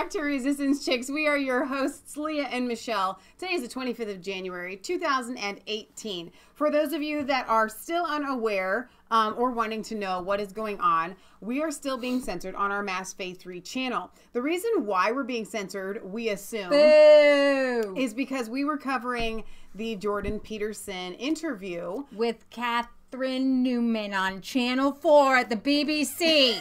back to Resistance Chicks. We are your hosts, Leah and Michelle. Today is the 25th of January, 2018. For those of you that are still unaware or wanting to know what is going on, we are still being censored on our Mass Faith 3 channel. The reason why we're being censored, we assume, is because we were covering the Jordan Peterson interview with Catherine Newman on Channel 4 at the BBC.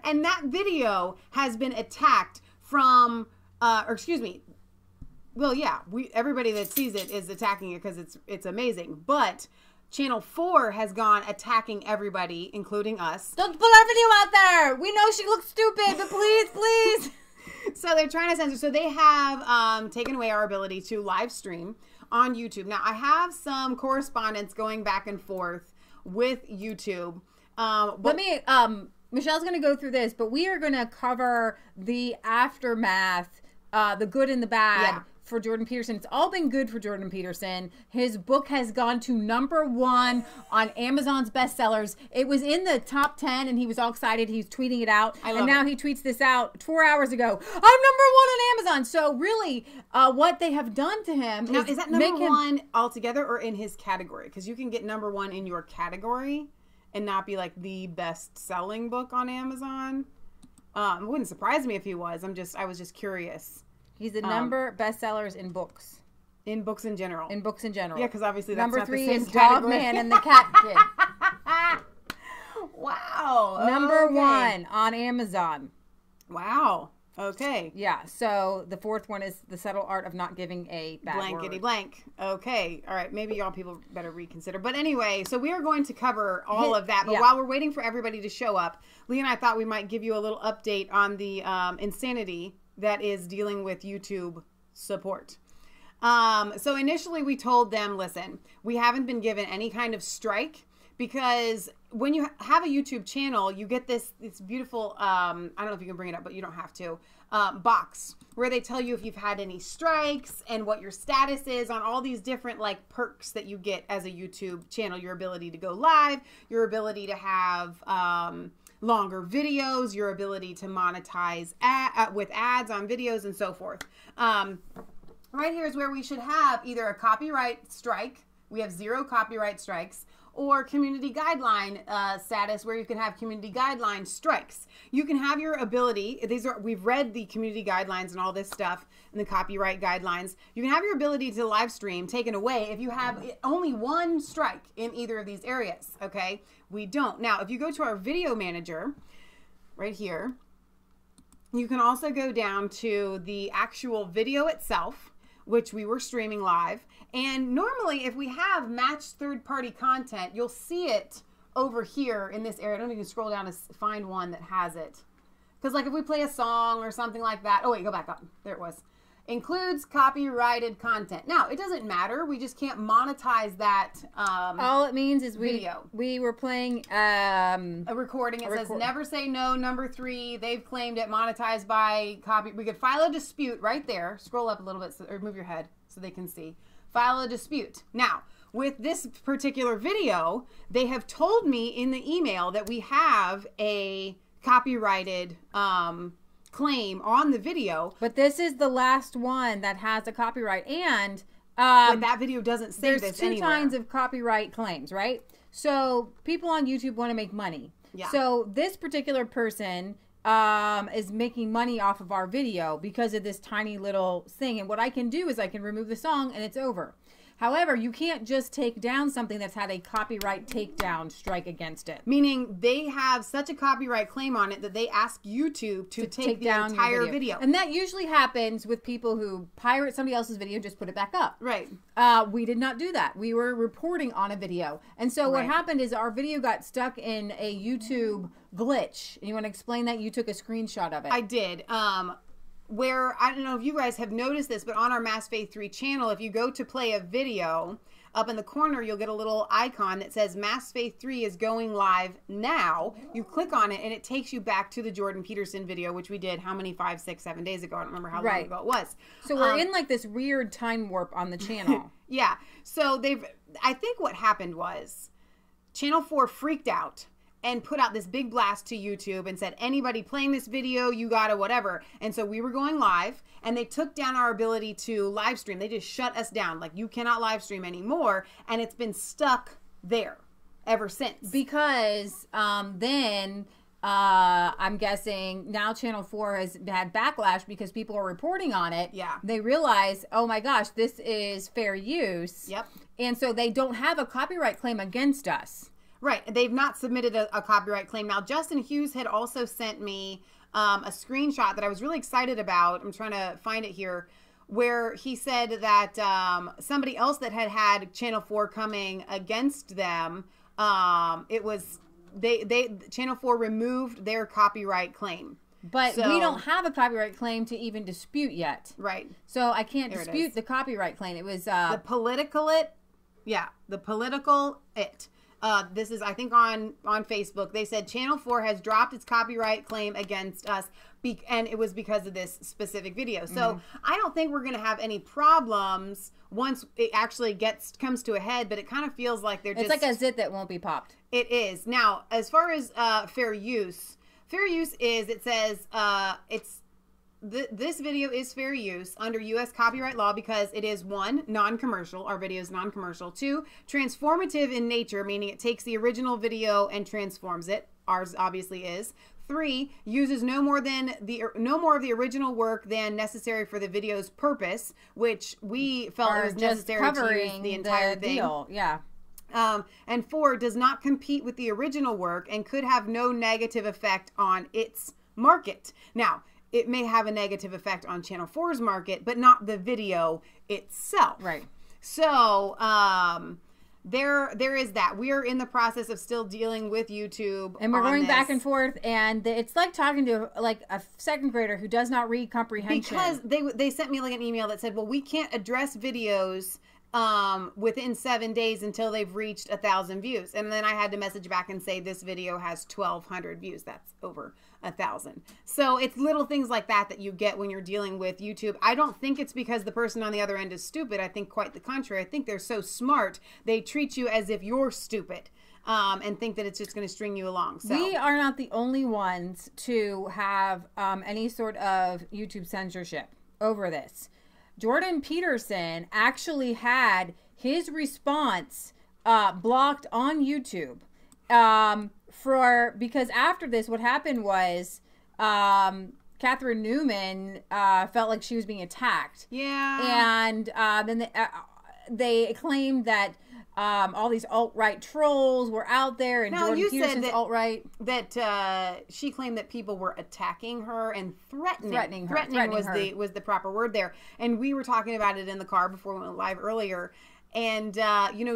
And that video has been attacked from, well, yeah, everybody that sees it is attacking it because it's amazing. But Channel 4 has gone attacking everybody, including us. Don't put our video out there. We know she looks stupid, but please, please. So they're trying to censor. So they have taken away our ability to live stream on YouTube. Now, I have some correspondence going back and forth with YouTube. Michelle's going to go through this, but we are going to cover the aftermath, the good and the bad for Jordan Peterson. It's all been good for Jordan Peterson. His book has gone to #1 on Amazon's bestsellers. It was in the top 10 and he was all excited. He's tweeting it out. And now he tweets this out 4 hours ago. I'm #1 on Amazon. So really, what they have done to him is that #1 altogether or in his category? Because you can get #1 in your category and not be like the best-selling book on Amazon. It wouldn't surprise me if he was. I was just curious. He's the number bestsellers in books. In books in general. In books in general. Yeah, because obviously that's not the same #3 is category. Dog Man and the Cat Kid. Wow. #1 on Amazon. Wow. Okay. Yeah. So the 4th one is The Subtle Art of Not Giving a Bad Blankety Word. blank. Okay. All right. Maybe y'all people better reconsider. But anyway, so we are going to cover all of that. But while we're waiting for everybody to show up, Lee and I thought we might give you a little update on the insanity that is dealing with YouTube support. So initially we told them, listen, we haven't been given any kind of strike because when you have a YouTube channel, you get this beautiful, I don't know if you can bring it up, but you don't have to, box where they tell you if you've had any strikes and what your status is on all these different like perks that you get as a YouTube channel, your ability to go live, your ability to have, longer videos, your ability to monetize with ads on videos and so forth. Right here is where we should have either a copyright strike. We have 0 copyright strikes, or community guideline status where you can have community guideline strikes. You can have your ability, we've read the community guidelines and all this stuff and the copyright guidelines. You can have your ability to live stream taken away if you have only 1 strike in either of these areas, okay? We don't. Now, if you go to our video manager right here, you can also go down to the actual video itself, which we were streaming live. And normally if we have matched third-party content, you'll see it over here in this area. I don't know if you can scroll down to find one that has it. Because like if we play a song or something like that. Oh wait, go back up. There it was. Includes copyrighted content. Now, it doesn't matter. We just can't monetize that all it means is we were playing a recording. It says never say no, #3. They've claimed it monetized by copy. We could file a dispute right there. Scroll up a little bit or move your head so they can see. File a dispute. Now, with this particular video, they have told me in the email that we have a copyrighted claim on the video. But this is the last one that has a copyright. And but that video doesn't say this anywhere. There's 2 kinds of copyright claims, right? So people on YouTube want to make money. Yeah. So this particular person is making money off of our video because of this tiny little thing. And what I can do is I can remove the song and it's over. However, you can't just take down something that's had a copyright takedown strike against it. Meaning they have such a copyright claim on it that they ask YouTube to take the down entire video. And that usually happens with people who pirate somebody else's video and just put it back up. Right. We did not do that. We were reporting on a video. And so what happened is our video got stuck in a YouTube glitch. And you want to explain that? You took a screenshot of it. I did. Where, I don't know if you guys have noticed this, but on our Mass Faith 3 channel, if you go to play a video, up in the corner, you'll get a little icon that says Mass Faith 3 is going live now. You click on it, and it takes you back to the Jordan Peterson video, which we did, how many, 5, 6, 7 days ago? I don't remember how long ago it was. So we're in like this weird time warp on the channel. Yeah. So I think what happened was Channel 4 freaked out and put out this big blast to YouTube and said, anybody playing this video, you gotta whatever. And so we were going live, and they took down our ability to live stream. They just shut us down. Like, you cannot live stream anymore. And it's been stuck there ever since. Because then I'm guessing now Channel 4 has had backlash because people are reporting on it. Yeah. They realize, oh my gosh, this is fair use. Yep. And so they don't have a copyright claim against us. Right. They've not submitted a copyright claim. Now, Justin Hughes had also sent me a screenshot that I was really excited about. I'm trying to find it here, where he said that somebody else that had Channel 4 coming against them, it was Channel 4 removed their copyright claim. But we don't have a copyright claim to even dispute yet. Right. So I can't dispute the copyright claim. It was the political it. Yeah, the political it. This is, I think, on Facebook. They said Channel 4 has dropped its copyright claim against us, and it was because of this specific video. So I don't think we're going to have any problems once it actually comes to a head, but it kind of feels like it's like a zit that won't be popped. It is. Now, as far as fair use is, it says this video is fair use under U.S. copyright law because it is 1, non-commercial. Our video is non-commercial. 2, transformative in nature, meaning it takes the original video and transforms it. Ours obviously is. 3, uses no more of the original work than necessary for the video's purpose, which we felt it was necessary to use the entire thing. Deal. Yeah. And 4, does not compete with the original work and could have no negative effect on its market. Now, it may have a negative effect on Channel 4's market, but not the video itself. Right. So, there is that. We are in the process of still dealing with YouTube. And we're going back and forth, and it's like talking to like a second grader who does not read comprehension. Because they sent me like an email that said, well, we can't address videos within 7 days until they've reached 1,000 views. And then I had to message back and say, this video has 1,200 views. That's over 1,000. So it's little things like that you get when you're dealing with YouTube. I don't think it's because the person on the other end is stupid. I think quite the contrary. I think they're so smart. They treat you as if you're stupid. And think that it's just going to string you along. So we are not the only ones to have any sort of YouTube censorship over this. Jordan Peterson actually had his response blocked on YouTube because after this, what happened was Catherine Newman felt like she was being attacked. Yeah, and then they claimed that all these alt-right trolls were out there, and Jordan Peterson's alt-right. That she claimed that people were attacking her and threatening her. Threatening was the proper word there. And we were talking about it in the car before we went live earlier. And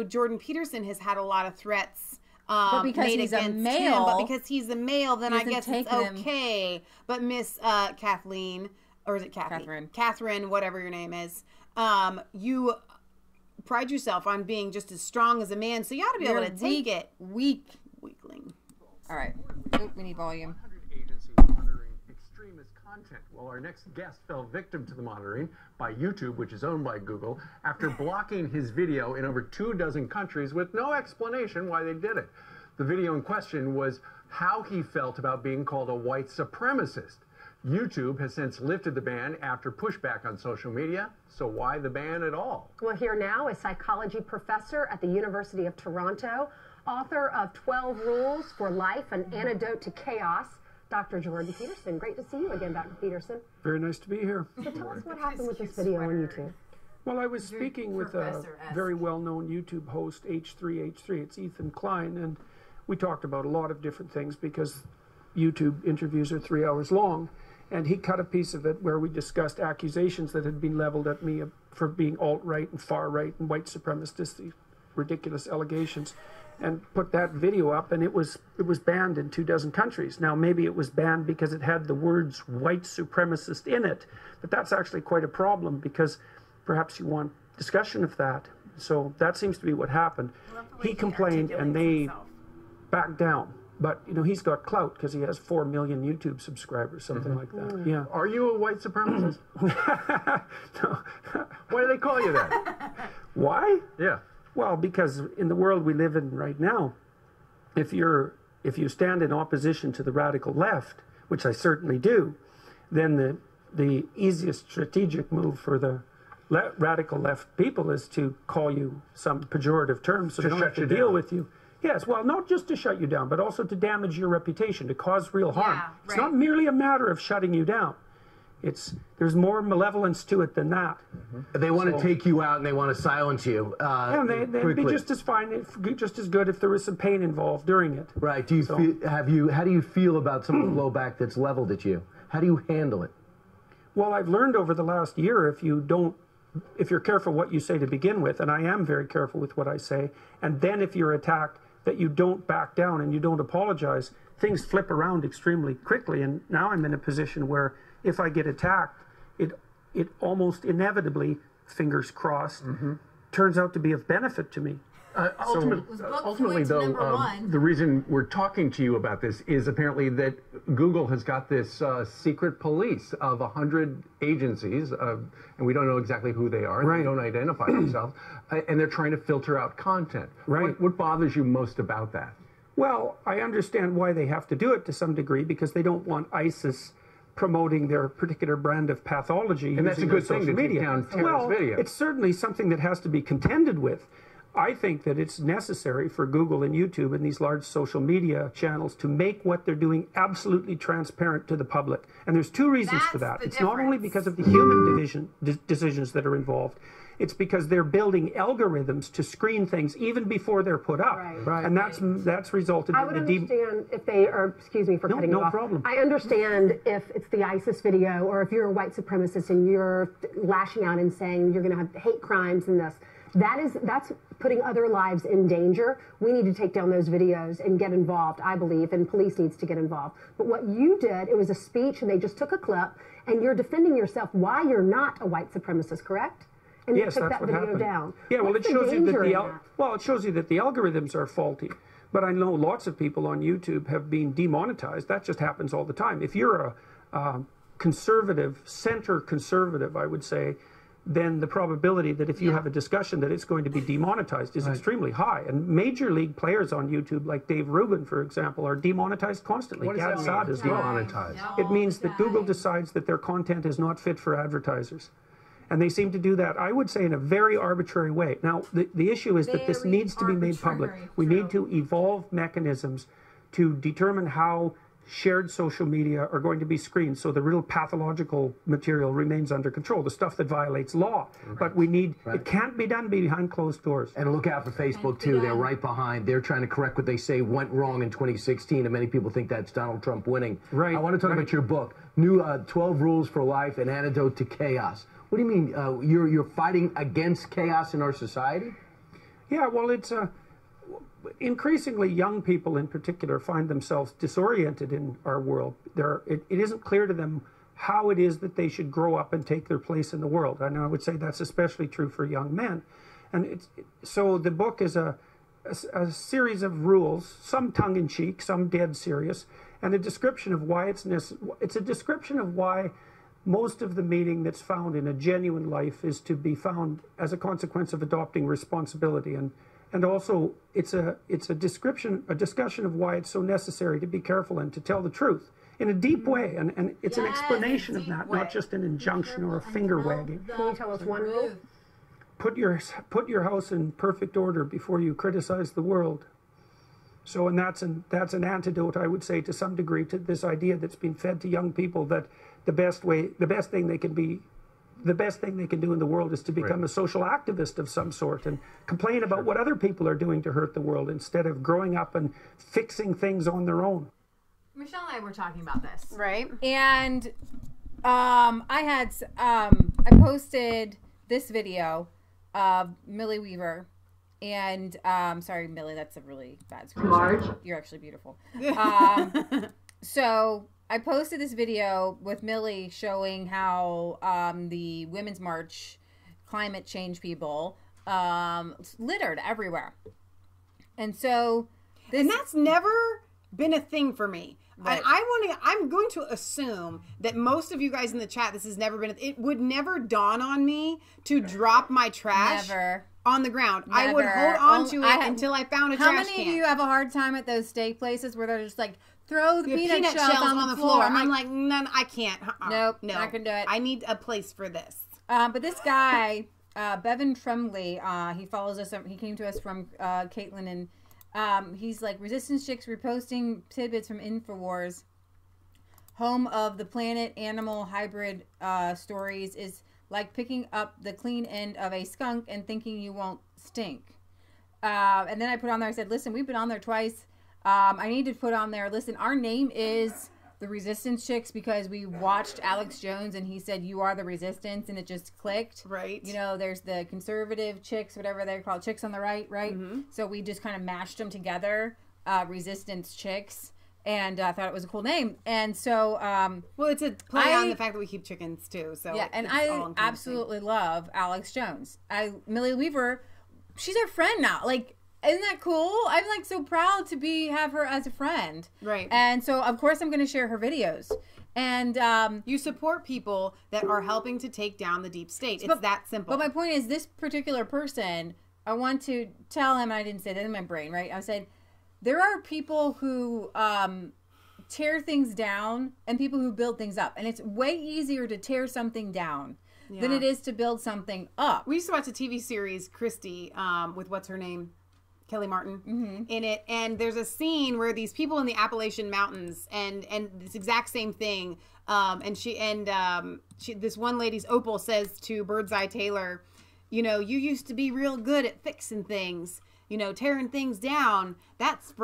Jordan Peterson has had a lot of threats but because made he's against a male, him. But because he's a male, then I guess it's okay. But Miss Kathleen, or is it Kathy? Catherine, whatever your name is, you pride yourself on being just as strong as a man, so you ought to be able to take it. Weakling. All right. We need volume. 100 agencies monitoring extremist content. Well, our next guest fell victim to the monitoring by YouTube, which is owned by Google, after blocking his video in over 24 countries with no explanation why they did it. The video in question was how he felt about being called a white supremacist. YouTube has since lifted the ban after pushback on social media. So why the ban at all? Well, here now, a psychology professor at the University of Toronto, author of 12 Rules for Life, an Antidote to Chaos, Dr. Jordan Peterson. Great to see you again, Dr. Peterson. Very nice to be here. So tell us what happened with this video on YouTube. Well, I was speaking with a very well-known YouTube host, H3H3. It's Ethan Klein, and we talked about a lot of different things because YouTube interviews are 3 hours long. And he cut a piece of it where we discussed accusations that had been leveled at me for being alt-right and far-right and white supremacist, these ridiculous allegations, and put that video up, and it was banned in 24 countries. Now, maybe it was banned because it had the words white supremacist in it, but that's actually quite a problem because perhaps you want discussion of that. So that seems to be what happened. He complained and they backed down. But, he's got clout because he has 4 million YouTube subscribers, something like that. Yeah. Are you a white supremacist? No. Why do they call you that? Why? Yeah. Well, because in the world we live in right now, if you're if you stand in opposition to the radical left, which I certainly do, then the easiest strategic move for the radical left people is to call you some pejorative term so they don't have to deal with you. Yes, well, not just to shut you down, but also to damage your reputation, to cause real harm. Yeah, it's not merely a matter of shutting you down. There's more malevolence to it than that. They want to take you out and they want to silence you. Yeah, they'd be just as fine, just as good if there was some pain involved during it. Right. Do you how do you feel about some of the blowback that's leveled at you? How do you handle it? Well, I've learned over the last year, if you're careful what you say to begin with, and I am very careful with what I say, and then if you're attacked, that you don't back down and you don't apologize, things flip around extremely quickly. And now I'm in a position where if I get attacked, it almost inevitably, fingers crossed, turns out to be of benefit to me. Ultimately, though, the reason we're talking to you about this is apparently that Google has got this secret police of 100 agencies, and we don't know exactly who they are. Right. They don't identify themselves, and they're trying to filter out content. Right. What bothers you most about that? Well, I understand why they have to do it to some degree, because they don't want ISIS promoting their particular brand of pathology. And that's a good thing to take down terrorist videos. It's certainly something that has to be contended with. I think that it's necessary for Google and YouTube and these large social media channels to make what they're doing absolutely transparent to the public. And there's two reasons for that. It's not only because of the human decisions that are involved. It's because they're building algorithms to screen things even before they're put up. Right. And that's resulted in I would understand if they are, excuse me for cutting you off. No problem. I understand if it's the ISIS video, or if you're a white supremacist and you're lashing out and saying you're going to have hate crimes and this. That's putting other lives in danger. We need to take down those videos and get involved, I believe, and police needs to get involved. But what you did, it was a speech and they just took a clip and you're defending yourself why you're not a white supremacist, correct? And yes, you took that's that what video happened. down. Yeah, well, What's it shows you that it shows you that the algorithms are faulty. But I know lots of people on YouTube have been demonetized. That just happens all the time. If you're a conservative, center conservative, I would say, then the probability that if you have a discussion that it's going to be demonetized is extremely high. And major league players on YouTube, like Dave Rubin, for example, are demonetized constantly. What does that mean? Is demonetized. It means that Google decides that their content is not fit for advertisers. And they seem to do that, I would say, in a very arbitrary way. Now, the issue is that this needs to be made public. We need to evolve mechanisms to determine how shared social media are going to be screened so the real pathological material remains under control, the stuff that violates law. But we need, it can't be done behind closed doors. And look out for Facebook, too. They're right behind. They're trying to correct what they say went wrong in 2016, and many people think that's Donald Trump winning. Right. I want to talk about your book, New 12 Rules for Life, An Antidote to Chaos. What do you mean? You're fighting against chaos in our society? Yeah, well, it's increasingly young people in particular find themselves disoriented in our world. It isn't clear to them how it is that they should grow up and take their place in the world. And I would say that's especially true for young men. And so the book is a series of rules, some tongue-in-cheek, some dead serious, and a description of why it's a description of why most of the meaning that's found in a genuine life is to be found as a consequence of adopting responsibility. And also, it's a discussion of why it's so necessary to be careful and to tell the truth in a deep way. And it's an explanation of that, not just an injunction or a finger wagging. Can you tell us one rule? Put your house in perfect order before you criticize the world. So, and that's an antidote, I would say, to some degree, to this idea that's been fed to young people that the best thing they can do in the world is to become a social activist of some sort and complain about what other people are doing to hurt the world instead of growing up and fixing things on their own. Michelle and I were talking about this. Right. And I posted this video of Millie Weaver. And sorry, Millie, that's a really bad screenshot. You're actually beautiful. So I posted this video with Millie showing how the Women's March climate change people littered everywhere. And so and that's never been a thing for me. Right. I'm going to assume that most of you guys in the chat, this has never been, it would never dawn on me to drop my trash on the ground. Never. I would hold on to it until I found a trash can. How many of you have a hard time at those steak places where they're just like, throw the peanut shells on the floor? I'm like, none, I can't. Nope, no, not gonna do it. I need a place for this. But this guy, Bevan Tremblay, he follows us. He came to us from Caitlin, and he's like, Resistance Chicks reposting tidbits from InfoWars. Home of the planet animal hybrid stories is like picking up the clean end of a skunk and thinking you won't stink. And then I put on there, I said, listen, we've been on there twice. I need to put on there, listen, our name is the Resistance Chicks because we watched Alex Jones and he said, you are the resistance, and it just clicked. Right. You know, there's the conservative chicks, whatever they're called, chicks on the right, right? Mm-hmm. So we just kind of mashed them together, Resistance Chicks. And I thought it was a cool name. And so... well, it's a play on the fact that we keep chickens, too. So yeah, and I absolutely love Alex Jones. Millie Weaver, she's our friend now. Like, isn't that cool? I'm, like, so proud to have her as a friend. Right. And so, of course, I'm going to share her videos. And... you support people that are helping to take down the deep state. It's that simple. But my point is, this particular person, I want to tell him, and I didn't say that in my brain, right? I said... There are people who tear things down and people who build things up. And it's way easier to tear something down than it is to build something up. We used to watch a TV series, Christy, with what's her name? Kelly Martin in it. And there's a scene where these people in the Appalachian Mountains and this exact same thing. This one lady's Opal says to Birdseye Taylor, you know, you used to be real good at fixing things. You know, tearing things down, that's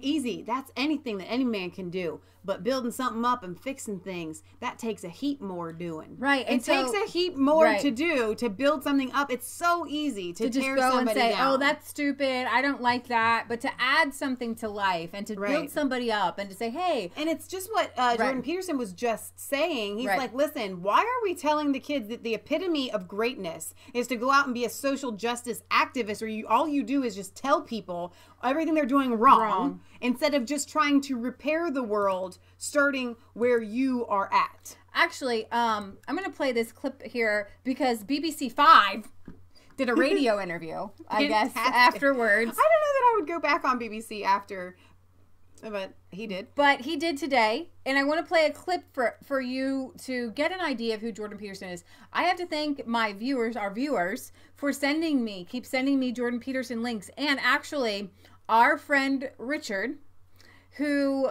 easy. That's anything that any man can do. But building something up and fixing things, that takes a heap more doing. Right. It takes a heap more to do to build something up. It's so easy to tear just go somebody and say, down. oh, that's stupid. I don't like that. But to add something to life and to build somebody up and to say, hey. And it's just what Jordan Peterson was just saying. He's like, listen, why are we telling the kids that the epitome of greatness is to go out and be a social justice activist where all you do is just tell people everything they're doing wrong instead of just trying to repair the world starting where you are at. Actually, I'm going to play this clip here because BBC 5 did a radio interview, I guess, afterwards. I don't know that I would go back on BBC after, but he did. But he did today, and I want to play a clip for you to get an idea of who Jordan Peterson is. I have to thank my viewers, our viewers, for keep sending me Jordan Peterson links. And actually, our friend Richard, who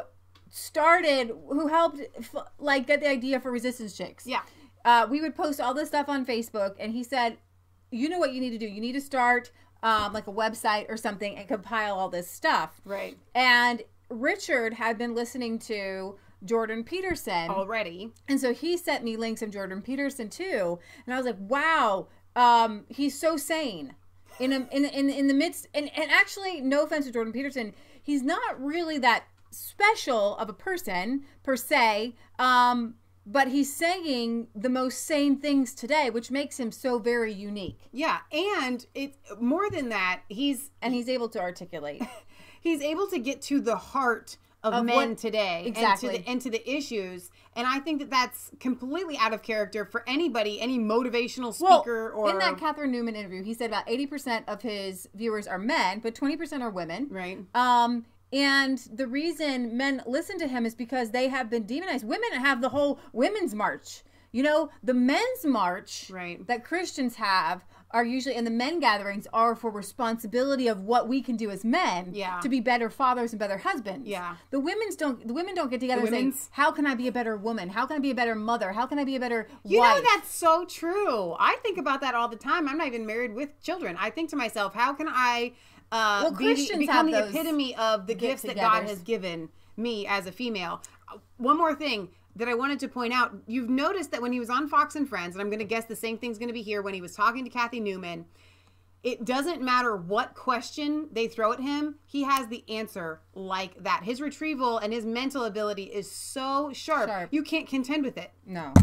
helped get the idea for Resistance Chicks. Yeah. We would post all this stuff on Facebook, and he said, you know what you need to do? You need to start like a website or something and compile all this stuff. Right. And Richard had been listening to Jordan Peterson already. And so he sent me links of Jordan Peterson too. And I was like, wow, he's so sane. In the midst, and actually, no offense to Jordan Peterson, he's not really that special of a person per se, but he's saying the most sane things today, which makes him so very unique. Yeah, and it's more than that. He's able to articulate. He's able to get to the heart of men today, exactly, and to the issues. And I think that that's completely out of character for anybody, any motivational speaker. In that Catherine Newman interview, he said about 80% of his viewers are men, but 20% are women. Right. And the reason men listen to him is because they have been demonized. Women have the whole women's march. You know, the men's march that Christians have are usually, and the men gatherings are for responsibility of what we can do as men to be better fathers and better husbands. Yeah. The women don't get together and say, how can I be a better woman? How can I be a better mother? How can I be a better wife? You know, that's so true. I think about that all the time. I'm not even married with children. I think to myself, how can I become the epitome of the gifts that God has given me as a female? One more thing that I wanted to point out. You've noticed that when he was on Fox and Friends, and I'm going to guess the same thing's going to be here when he was talking to Kathy Newman, it doesn't matter what question they throw at him, he has the answer like that. His retrieval and his mental ability is so sharp. You can't contend with it. No.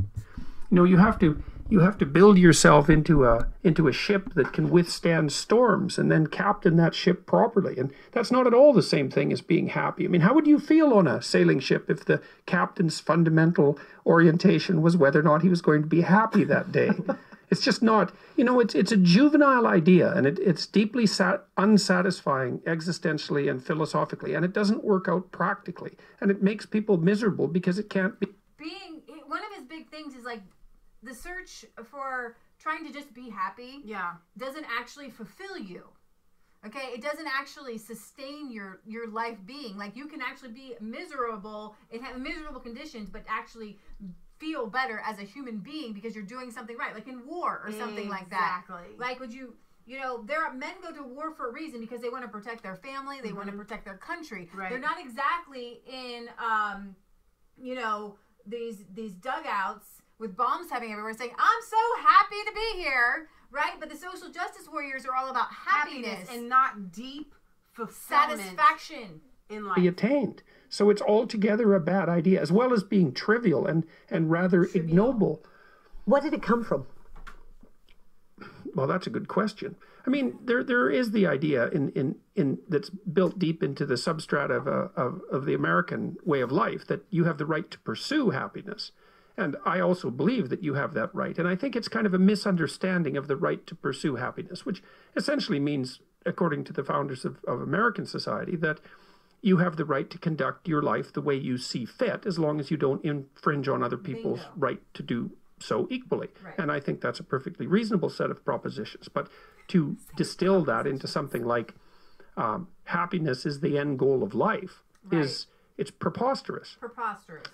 You know, you have to build yourself into a ship that can withstand storms and then captain that ship properly. And that's not at all the same thing as being happy. I mean, how would you feel on a sailing ship if the captain's fundamental orientation was whether or not he was going to be happy that day? It's just not, it's a juvenile idea, and it's deeply unsatisfying existentially and philosophically, and it doesn't work out practically, and it makes people miserable because it can't be. One of his big things is like the search for trying to just be happy doesn't actually fulfill you. Okay, it doesn't actually sustain your life being. Like, you can actually be miserable and have miserable conditions, but actually feel better as a human being because you're doing something right, like in war or something like that. Exactly. Like, would you know, men go to war for a reason because they want to protect their family, they want to protect their country. Right. They're not exactly in, these dugouts with bombs having everywhere saying, I'm so happy to be here, right? But the social justice warriors are all about happiness and not deep satisfaction in life. Be attained. So it's altogether a bad idea, as well as being trivial and rather ignoble. Where did it come from? Well, that's a good question. I mean, there is the idea in that's built deep into the substrata of the American way of life that you have the right to pursue happiness. And I also believe that you have that right. And I think it's kind of a misunderstanding of the right to pursue happiness, which essentially means, according to the founders of American society, that you have the right to conduct your life the way you see fit, as long as you don't infringe on other people's right to do so equally. Right. And I think that's a perfectly reasonable set of propositions. But to distill that into something like happiness is the end goal of life it's preposterous.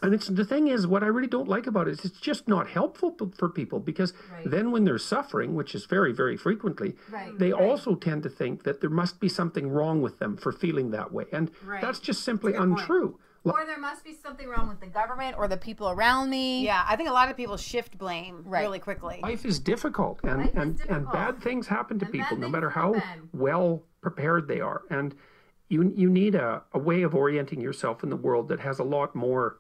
And the thing is, what I really don't like about it is it's just not helpful for people, because then when they're suffering, which is very, very frequently, they also tend to think that there must be something wrong with them for feeling that way. And that's just simply untrue. Or there must be something wrong with the government or the people around me. Yeah, I think a lot of people shift blame really quickly. Life is difficult, and bad things happen to people, no matter how well prepared they are. And you need a way of orienting yourself in the world that has a lot more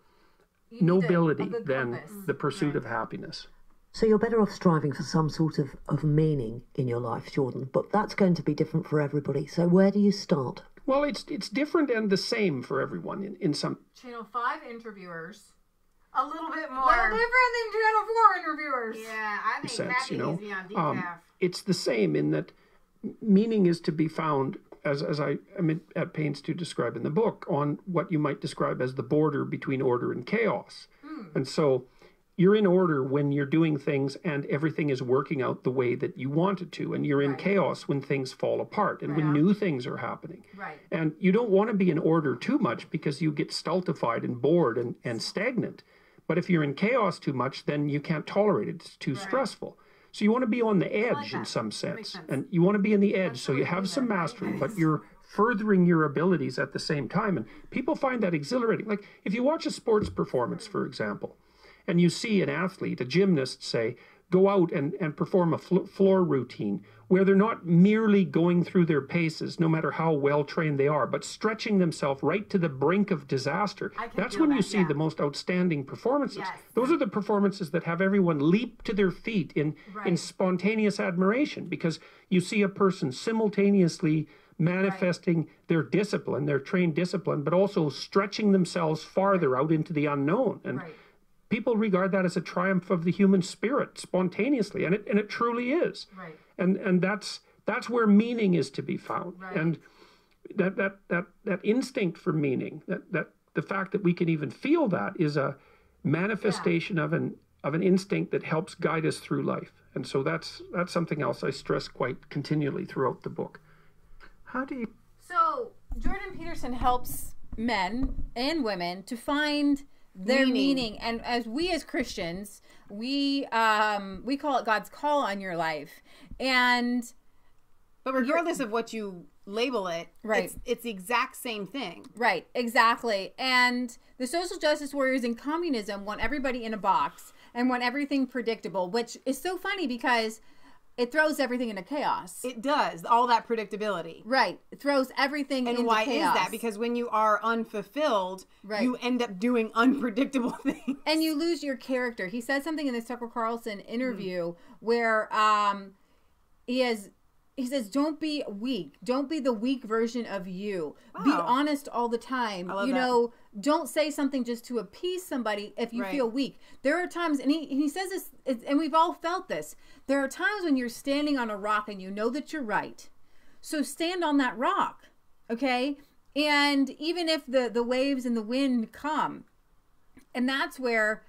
nobility than the pursuit of happiness. So you're better off striving for some sort of meaning in your life, Jordan, but that's going to be different for everybody. So where do you start? Well, it's different and the same for everyone in some... Channel 5 interviewers. A little bit more. A little different than Channel 4 interviewers. Yeah, I think happy is beyond decaf. It's the same in that meaning is to be found, as I am at pains to describe in the book, on what you might describe as the border between order and chaos. And so you're in order when you're doing things and everything is working out the way that you want it to. And you're in chaos when things fall apart and when new things are happening. And you don't want to be in order too much because you get stultified and bored and stagnant. But if you're in chaos too much, then you can't tolerate it. It's too stressful. So you want to be on the edge in some sense. And you want to be in the edge so you have some mastery, but you're furthering your abilities at the same time. And people find that exhilarating. Like if you watch a sports performance, for example, and you see an athlete, a gymnast, say, go out and perform a floor routine where they're not merely going through their paces, no matter how well-trained they are, but stretching themselves right to the brink of disaster. That's when you see the most outstanding performances. Yes. Those are the performances that have everyone leap to their feet in spontaneous admiration, because you see a person simultaneously manifesting their discipline, their trained discipline, but also stretching themselves farther out into the unknown. And people regard that as a triumph of the human spirit spontaneously, and it truly is. And that's where meaning is to be found. And that instinct for meaning, that the fact that we can even feel that, is a manifestation of an instinct that helps guide us through life. And so that's something else I stress quite continually throughout the book. How do you... So Jordan Peterson helps men and women to find their meaning. And as Christians, we call it God's call on your life. But regardless of what you label it, it's the exact same thing. Right, exactly. And the social justice warriors in communism want everybody in a box and want everything predictable, which is so funny because it throws everything into chaos. It does. All that predictability. Right. It throws everything into chaos. And why is that? Because when you are unfulfilled, you end up doing unpredictable things. And you lose your character. He said something in the Tucker Carlson interview where he says, don't be weak. Don't be the weak version of you. Wow. Be honest all the time. don't say something just to appease somebody if you feel weak. There are times, and he says this, and we've all felt this. There are times when you're standing on a rock and you know that you're right. So stand on that rock, okay? And even if the waves and the wind come, and that's where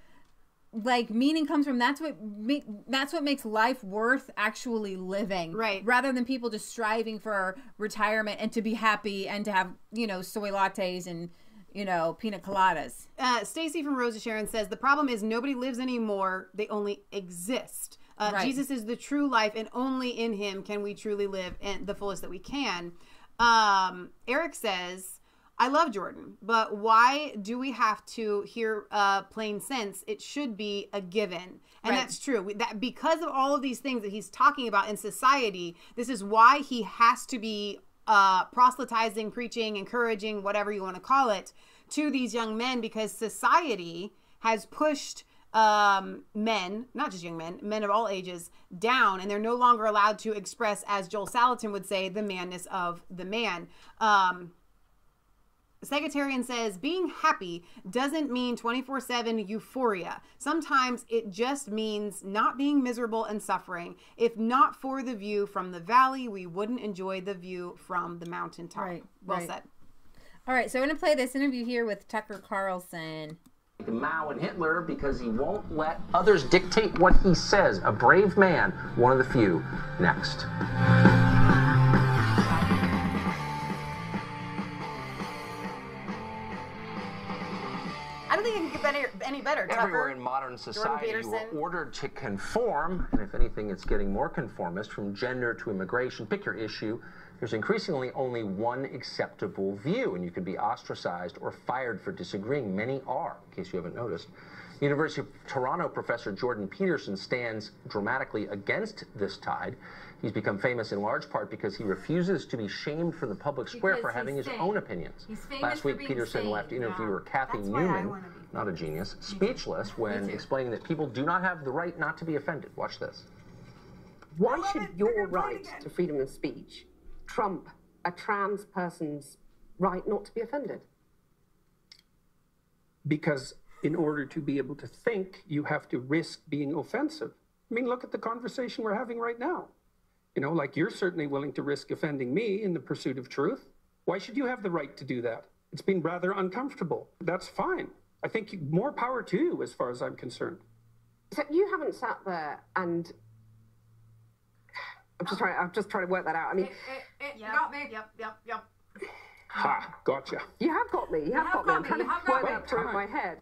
like meaning comes from. That's what makes life worth actually living, right? Rather than people just striving for retirement and to be happy and to have, you know, soy lattes and, you know, pina coladas. Stacy from Rosa Sharon says the problem is nobody lives anymore; they only exist. Jesus is the true life, and only in Him can we truly live and the fullest that we can. Eric says, I love Jordan, but why do we have to hear plain sense? It should be a given. And that's true. That because of all of these things that he's talking about in society, this is why he has to be proselytizing, preaching, encouraging, whatever you want to call it, to these young men, because society has pushed men, not just young men, men of all ages, down, and they're no longer allowed to express, as Joel Salatin would say, the manness of the man. Secretarian says being happy doesn't mean 24/7 euphoria. Sometimes it just means not being miserable and suffering. If not for the view from the valley, we wouldn't enjoy the view from the mountaintop. Well said. All right, so I'm going to play this interview here with Tucker Carlson. Mao and Hitler because he won't let others dictate what he says. A brave man, one of the few. Next. I don't think it can get any better. Everywhere in modern society, we're ordered to conform, and if anything, it's getting more conformist, from gender to immigration. Pick your issue. There's increasingly only one acceptable view, and you can be ostracized or fired for disagreeing. Many are, in case you haven't noticed. University of Toronto professor Jordan Peterson stands dramatically against this tide. He's become famous in large part because he refuses to be shamed from the public square for having his own opinions. Last week, Peterson left interviewer Kathy Newman, not a genius, speechless when explaining that people do not have the right not to be offended. Watch this. Why should your right to freedom of speech trump a trans person's right not to be offended? Because in order to be able to think, you have to risk being offensive. I mean, look at the conversation we're having right now. You know, like, you're certainly willing to risk offending me in the pursuit of truth. Why should you have the right to do that? It's been rather uncomfortable. That's fine. I think more power to you, as far as I'm concerned. So you haven't sat there and... I'm just trying to work that out. I mean... You got me. Yep. Ha, gotcha. You have got me. You have got me. I'm trying to work that through in my head.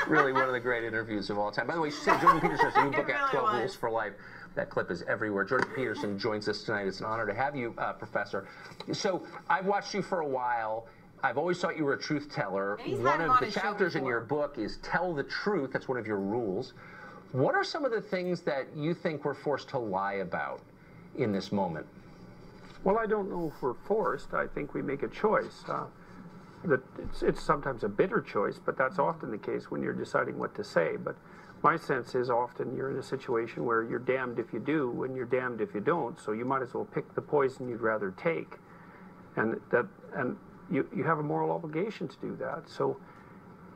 Really one of the great interviews of all time. By the way, she said Jordan Peterson's new book out, 12 Rules for Life. That clip is everywhere. Jordan Peterson joins us tonight. It's an honor to have you, Professor. So I've watched you for a while. I've always thought you were a truth teller. One of the chapters in your book is Tell the Truth. That's one of your rules. What are some of the things that you think we're forced to lie about in this moment? Well, I don't know if we're forced. I think we make a choice. That it's sometimes a bitter choice, but that's often the case when you're deciding what to say. But my sense is often you're in a situation where you're damned if you do and you're damned if you don't, so you might as well pick the poison you'd rather take. And you have a moral obligation to do that. So,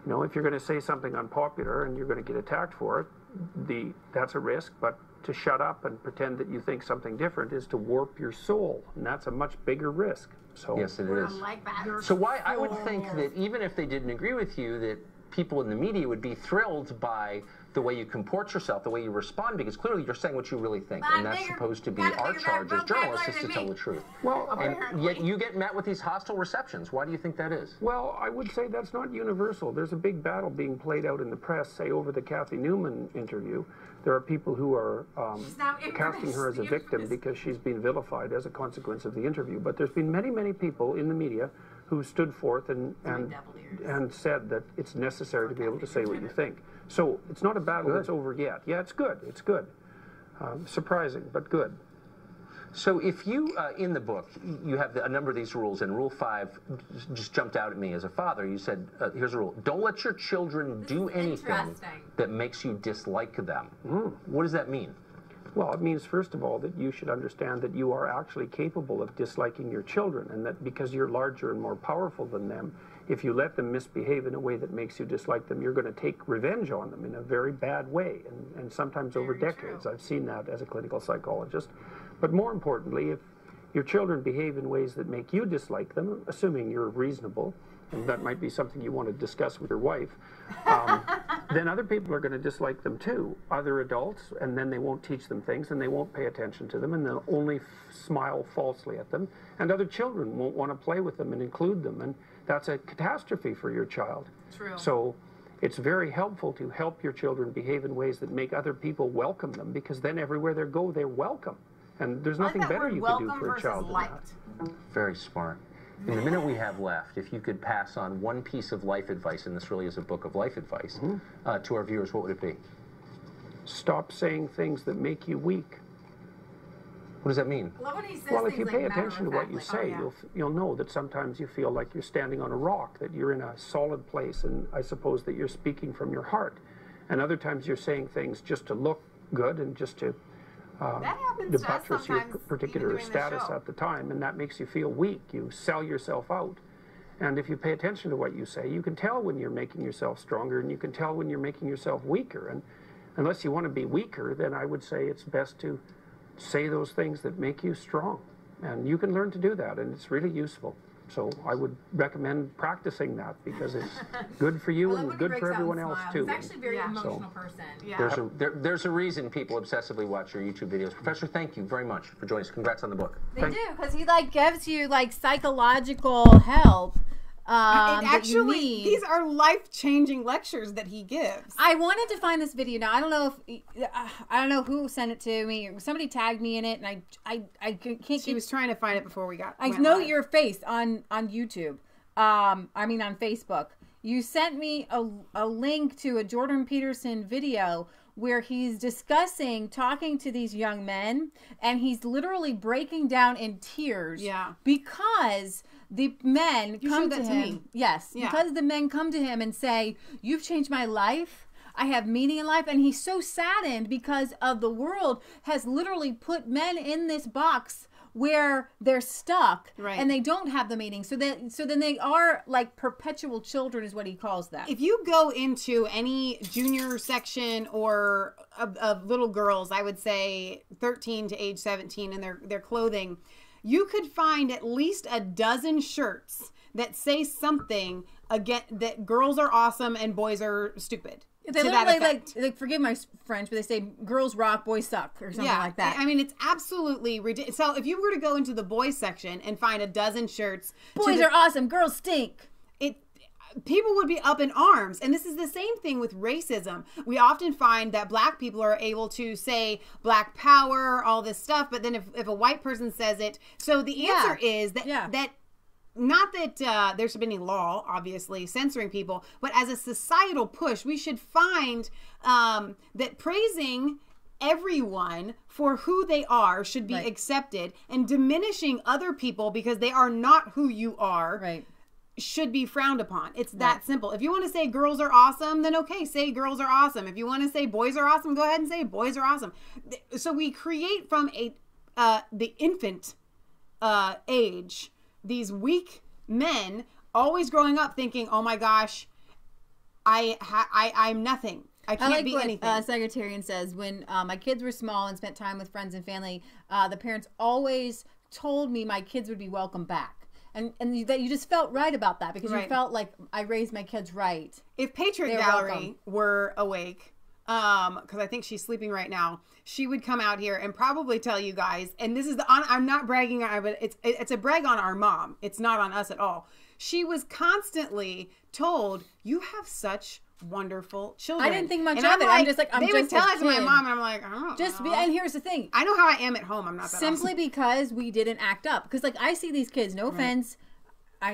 you know, if you're going to say something unpopular and you're going to get attacked for it, that's a risk, but to shut up and pretend that you think something different is to warp your soul, and that's a much bigger risk. So yes, it is. Like that. So why I would think that even if they didn't agree with you, that people in the media would be thrilled by the way you comport yourself, the way you respond, because clearly you're saying what you really think, and that's supposed to be our charge as journalists, is to tell the truth. Well, and yet you get met with these hostile receptions. Why do you think that is? Well, I would say that's not universal. There's a big battle being played out in the press, say over the Kathy Newman interview. There are people who are casting her as a victim because she's been vilified as a consequence of the interview. But there's been many, many people in the media who stood forth and said that it's necessary to be able to say what you think. So it's not a battle that's over yet. Yeah, it's good. It's good. Surprising, but good. So if you, in the book, you have a number of these rules, and Rule 5 just jumped out at me as a father. You said, here's a rule. Don't let your children do anything that makes you dislike them. What does that mean? Well, it means, first of all, that you should understand that you are actually capable of disliking your children, and that because you're larger and more powerful than them, if you let them misbehave in a way that makes you dislike them, you're going to take revenge on them in a very bad way, and sometimes over decades. I've seen that as a clinical psychologist. But more importantly, if your children behave in ways that make you dislike them, assuming you're reasonable, and that might be something you want to discuss with your wife, then other people are going to dislike them too, other adults, and then they won't teach them things, and they won't pay attention to them, and they'll only smile falsely at them, and other children won't want to play with them and include them, and that's a catastrophe for your child. True. So it's very helpful to help your children behave in ways that make other people welcome them, because then everywhere they go, they're welcome. And there's nothing better you can do for a child than that. Very smart. In the minute we have left, if you could pass on one piece of life advice, and this really is a book of life advice, to our viewers, what would it be? Stop saying things that make you weak. What does that mean? Well, if you pay attention to what you say, you'll know that sometimes you feel like you're standing on a rock, that you're in a solid place, and I suppose that you're speaking from your heart. And other times you're saying things just to look good and just to buttress your particular status at the time, and that makes you feel weak. You sell yourself out. And if you pay attention to what you say, you can tell when you're making yourself stronger, and you can tell when you're making yourself weaker. And unless you want to be weaker, then I would say it's best to say those things that make you strong. And you can learn to do that, and it's really useful. So I would recommend practicing that, because it's good for you and good for everyone else too. He's actually a very emotional person. Yeah. There's a reason people obsessively watch your YouTube videos. Professor, thank you very much for joining us. Congrats on the book. They do, because he gives you psychological help. Actually, these are life-changing lectures that he gives. I wanted to find this video. Now I don't know who sent it to me. Somebody tagged me in it, and I can't. She was trying to find it before we got. I know your face on YouTube. I mean on Facebook. You sent me a link to a Jordan Peterson video where he's talking to these young men, and he's literally breaking down in tears. Yeah. Because the men come to him. Yes. Yeah. Because the men come to him and say, "You've changed my life. I have meaning in life." And he's so saddened because of the world has literally put men in this box where they're stuck, and they don't have the meaning. So then they are like perpetual children, is what he calls them. If you go into any junior section or of little girls, I would say 13 to age 17, and their clothing, you could find at least a dozen shirts that say something that girls are awesome and boys are stupid. They literally like forgive my French, but they say girls rock, boys suck, or something like that. I mean, it's absolutely ridiculous. So if you were to go into the boys section and find a dozen shirts, boys are awesome, girls stink. People would be up in arms. And this is the same thing with racism. We often find that black people are able to say black power, all this stuff, but then if a white person says it, so the answer is that not that there should be any law, obviously, censoring people, but as a societal push, we should find that praising everyone for who they are should be accepted, and diminishing other people because they are not who you are should be frowned upon. It's that simple. If you want to say girls are awesome, then okay, say girls are awesome. If you want to say boys are awesome, go ahead and say boys are awesome. So we create from the infant age these weak men always growing up thinking, oh my gosh, I'm nothing. I can't be anything. Secretarian says, when my kids were small and spent time with friends and family, the parents always told me my kids would be welcome back. And that you just felt right about that, because you felt like I raised my kids right. If Patriot Gallery were awake, because I think she's sleeping right now, she would come out here and probably tell you guys, and this is I'm not bragging on her, but it's a brag on our mom. It's not on us at all. She was constantly told, you have such wonderful children. I didn't think much of it. I'm just like, they would tell it to my mom, and I'm like, I don't know. And here's the thing. I know how I am at home. I'm not that simply awesome. Because we didn't act up. Because I see these kids, no offense,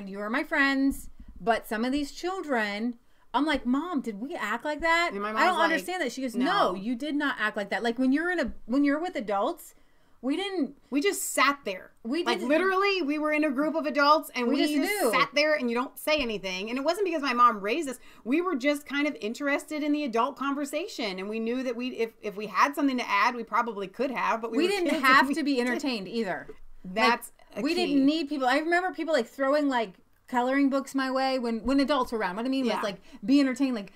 you are my friends, but some of these children, I'm like, Mom, did we act like that? I don't understand that. She goes, no, you did not act like that. Like when you're with adults, We just sat there. Literally, we were in a group of adults and we just sat there and you don't say anything. And it wasn't because my mom raised us. We were just kind of interested in the adult conversation. And we knew that if we had something to add, we probably could have. But we didn't have to be entertained either. That's we didn't need people. I remember people like throwing like coloring books my way when adults were around. What I mean was like be entertained. Like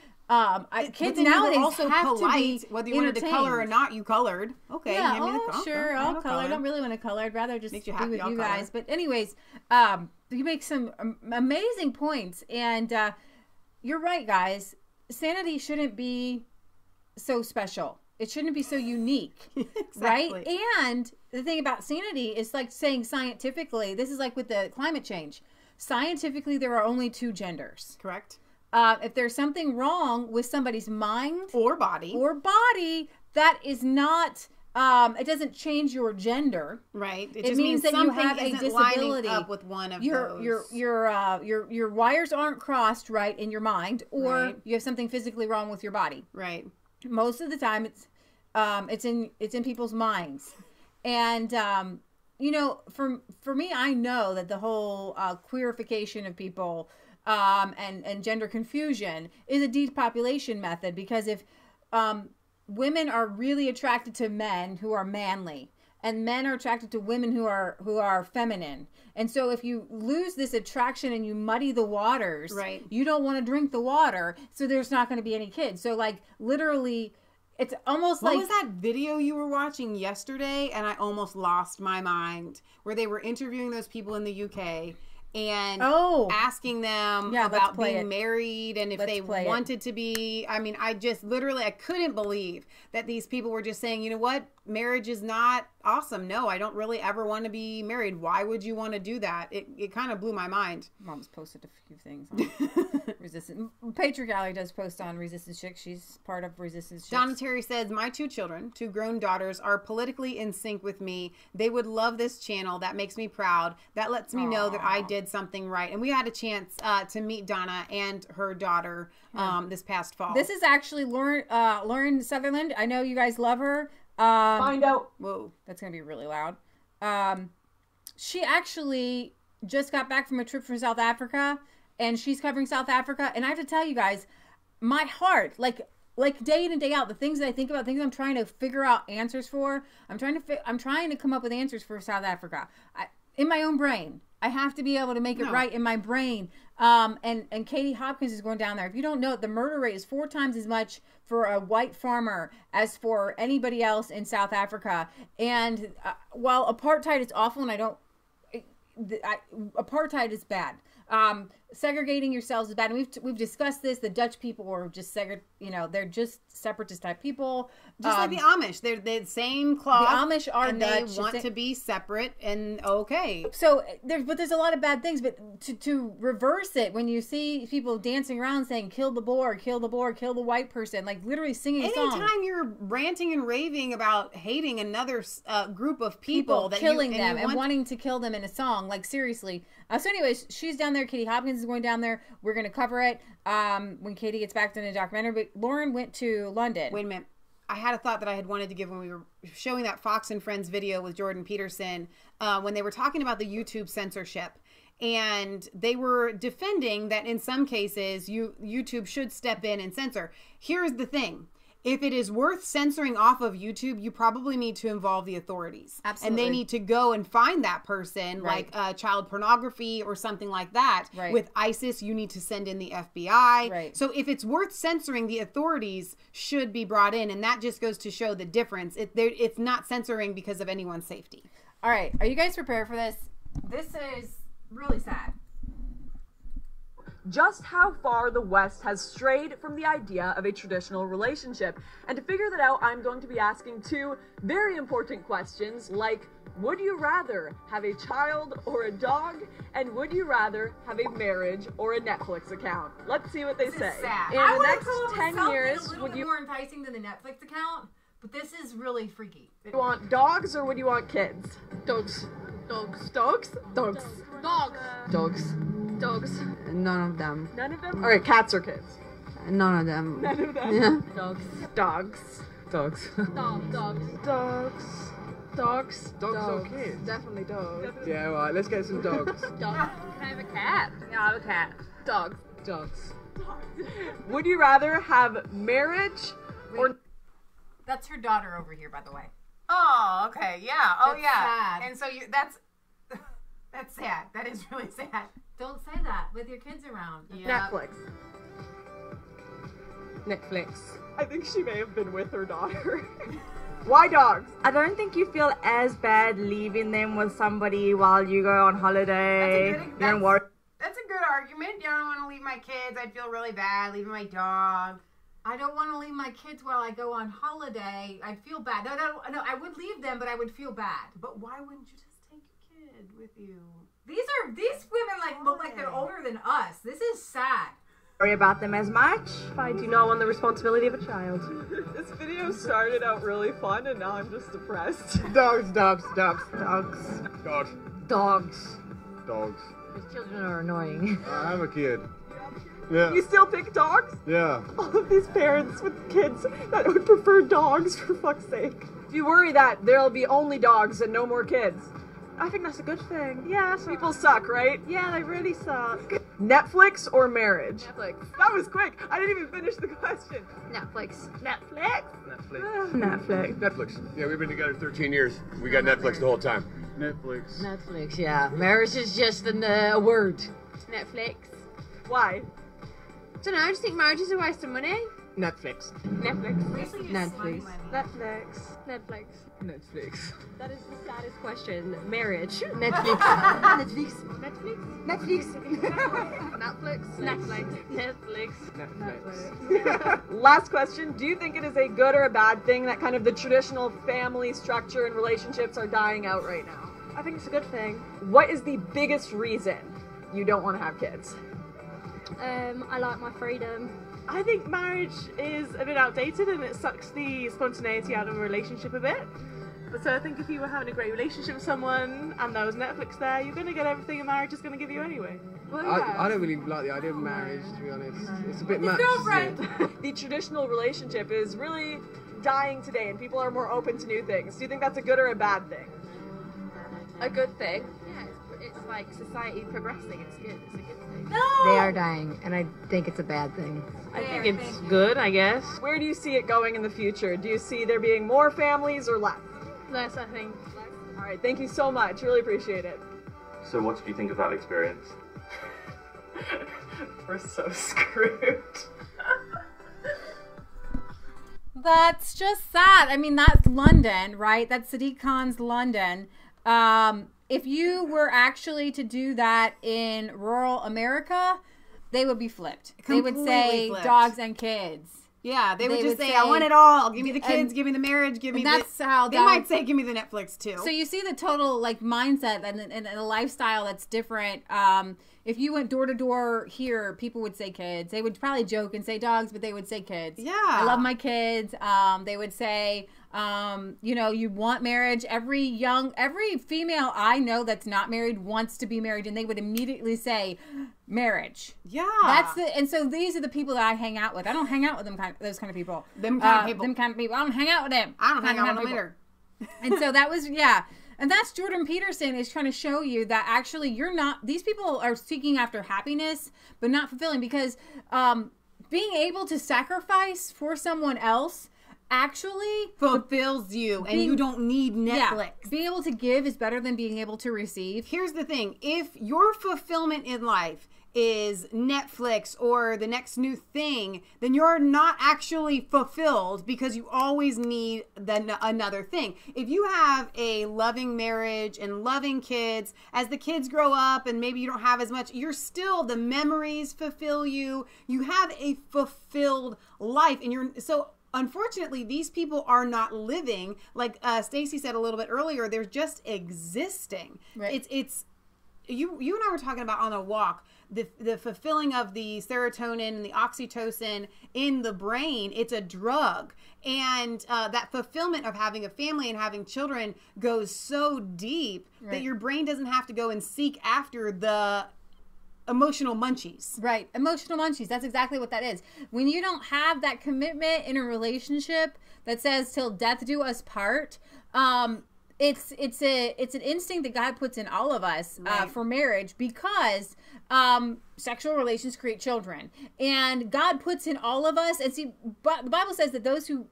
kids nowadays also have polite, to be whether you wanted to color or not. You colored, okay? Yeah, sure, I'll color. I don't really want to color. I'd rather just be with you guys. But anyways, you make some amazing points, and you're right, guys. Sanity shouldn't be so special. It shouldn't be so unique, right? And the thing about sanity is like saying scientifically. This is like with the climate change. Scientifically, there are only 2 genders. Correct. If there's something wrong with somebody's mind or body, that is not. It doesn't change your gender, right? It just means that you have a disability up with one of those. Your wires aren't crossed right in your mind, or you have something physically wrong with your body, right? Most of the time, it's in people's minds, and you know, for me, I know that the whole queerification of people. And gender confusion is a depopulation method, because if women are really attracted to men who are manly, and men are attracted to women who are feminine, and so if you lose this attraction and you muddy the waters, right, you don't want to drink the water, so there's not going to be any kids. So like literally, it's almost what was that video you were watching yesterday? And I almost lost my mind, where they were interviewing those people in the UK. And asking them about being married and if they wanted to be. I mean, I couldn't believe that these people were just saying, you know what, marriage is not awesome. No, I don't really ever want to be married. Why would you want to do that? It kind of blew my mind. Mom's posted a few things on Resistance. Patriot Gallery does post on Resistance Chicks. She's part of Resistance Chicks. Donna Terry says, my 2 children, 2 grown daughters, are politically in sync with me. They would love this channel. That makes me proud. That lets me know that I did something right. And we had a chance to meet Donna and her daughter this past fall. This is actually Lauren Sutherland. I know you guys love her. Find out. Whoa, that's gonna be really loud. She actually just got back from a trip from South Africa, and she's covering South Africa. And I have to tell you guys, my heart, like day in and day out, the things that I think about, things I'm trying to figure out answers for. I'm trying to come up with answers for South Africa. In my own brain. I have to be able to make it right in my brain. And Katie Hopkins is going down there. If you don't know, the murder rate is 4 times as much for a white farmer as for anybody else in South Africa. And while apartheid is awful, and apartheid is bad. Segregating yourselves is bad. And we've discussed this. The Dutch people were just they're just separatist type people. Just like the Amish. They're the same cloth. The Amish are and Dutch. They want to be separate and okay. So there's a lot of bad things, but to reverse it, when you see people dancing around saying kill the Boer, kill the Boer, kill the white person, like literally singing a song. Anytime you're ranting and raving about hating another group of people that killing them and wanting to kill them in a song, like seriously. So anyways, she's down there. Katie Hopkins is going down there. We're going to cover it when Katie gets back to the documentary. But Lauren went to London. Wait a minute. I had a thought that I had wanted to give when we were showing that Fox and Friends video with Jordan Peterson when they were talking about the YouTube censorship. And they were defending that in some cases, YouTube should step in and censor. Here's the thing. If it is worth censoring off of YouTube, you probably need to involve the authorities. Absolutely. And they need to go and find that person, like child pornography or something like that. Right. With ISIS, you need to send in the FBI. Right. So if it's worth censoring, the authorities should be brought in. And that just goes to show the difference. It's not censoring because of anyone's safety. All right. Are you guys prepared for this? This is really sad. Just how far the West has strayed from the idea of a traditional relationship. And to figure that out, I'm going to be asking 2 very important questions, like, would you rather have a child or a dog? And would you rather have a marriage or a Netflix account? Let's see what they say. Sad. In the next 10 years, would you more enticing than the Netflix account? But this is really freaky. Would you want dogs or would you want kids? Dogs. Dogs. Dogs? Dogs. Dogs. Dogs. Dogs. None of them. None of them? Alright, cats or kids? None of them. None of them? Yeah. Dogs. Dogs. Dogs. Dogs. Dogs. Dogs. Dogs or kids? Definitely dogs. Yeah, all right, let's get some dogs. Dogs. Can I have a cat? Yeah, I have a cat. Dogs. Dogs. Would you rather have marriage or... That's her daughter over here, by the way. Oh, okay, yeah. Oh, That's yeah. sad. And so that's sad. That is really sad. Don't say that with your kids around. Yeah. Netflix. I think she may have been with her daughter. Why dogs? I don't think you feel as bad leaving them with somebody while you go on holiday. That's a good argument. I don't want to leave my kids. I'd feel really bad leaving my dog. I don't want to leave my kids while I go on holiday. I'd feel bad. No, I would leave them, but I would feel bad. But why wouldn't you just take your kid with you? These women look like they're older than us. This is sad. Worry about them as much. I do not want the responsibility of a child. This video started out really fun and now I'm just depressed. Dogs. Dogs. God. Dogs. Dogs. These children are annoying. I have a kid. Yeah. You still pick dogs? Yeah. All of these parents with kids that would prefer dogs, for fuck's sake. Do you worry that there'll be only dogs and no more kids? I think that's a good thing. Yeah, People suck, right? Yeah, they really suck. Netflix or marriage? Netflix. That was quick. I didn't even finish the question. Netflix. Netflix. Yeah, we've been together 13 years. We got Netflix the whole time. Netflix, yeah. Marriage is just a word. Netflix. Why? I don't know, I just think marriage is a waste of money. Netflix. Netflix. That is the saddest question. Marriage. Netflix. Last question. Do you think it is a good or a bad thing that kind of the traditional family structure and relationships are dying out right now? I think it's a good thing. What is the biggest reason you don't want to have kids? I like my freedom. I think marriage is a bit outdated and it sucks the spontaneity out of a relationship a bit. But so I think if you were having a great relationship with someone and there was Netflix there, you're going to get everything a marriage is going to give you anyway. Well, yeah. I don't really like the idea of marriage, to be honest. It's a bit much. The traditional relationship is really dying today and people are more open to new things. Do you think that's a good or a bad thing? A good thing. Yeah, it's like society progressing. It's good. It's a good thing. No! They are dying, and I think it's a bad thing. I think it's good, I guess. Where do you see it going in the future? Do you see there being more families or less? Less, I think. All right, thank you so much. Really appreciate it. So what did you think of that experience? We're so screwed. That's just sad. I mean, that's London, right? That's Sadiq Khan's London. If you were actually to do that in rural America, they would be flipped. They would say flipped. Dogs and kids. Yeah, they would just say, I want it all. Give me the kids, give me the marriage, give me that's how they might say, give me the Netflix too. So you see the total like mindset and a lifestyle that's different. If you went door to door here, people would say kids. They would probably joke and say dogs, but they would say kids. Yeah. I love my kids. They would say, you know, you want marriage. Every female I know that's not married wants to be married, and they would immediately say marriage. Yeah. And so these are the people that I hang out with. I don't hang out with those kind of people. Them kind of people. Them kind of people. I don't hang out with them. I don't hang out with them either. And so that was, yeah. And that's Jordan Peterson is trying to show you that actually you're not, these people are seeking after happiness, but not fulfilling, because being able to sacrifice for someone else actually fulfills you, and you don't need Netflix. Yeah, being able to give is better than being able to receive. Here's the thing. If your fulfillment in life is Netflix or the next new thing, then you're not actually fulfilled, because you always need another thing. If you have a loving marriage and loving kids, as the kids grow up and maybe you don't have as much, you're still, the memories fulfill you. You have a fulfilled life, and unfortunately, these people are not living. Like Stacey said a little bit earlier, they're just existing. Right. It's you and I were talking about on a walk, the fulfilling of the serotonin and the oxytocin in the brain. It's a drug. And that fulfillment of having a family and having children goes so deep that your brain doesn't have to go and seek after the emotional munchies. Right. Emotional munchies. That's exactly what that is. When you don't have that commitment in a relationship that says till death do us part, it's an instinct that God puts in all of us for marriage, because sexual relations create children, and God puts in all of us. And see, the Bible says that those who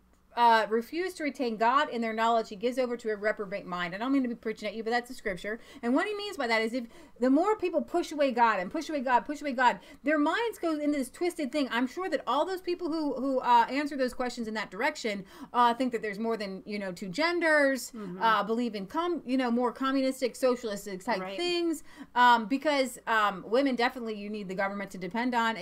refuse to retain God in their knowledge, he gives over to a reprobate mind. I don't mean to be preaching at you, but that's the scripture. And what he means by that is, if the more people push away God and push away God, their minds go into this twisted thing. I'm sure that all those people who answer those questions in that direction think that there's more than, two genders, believe in more communistic, socialistic type things, because women, definitely you need the government to depend on.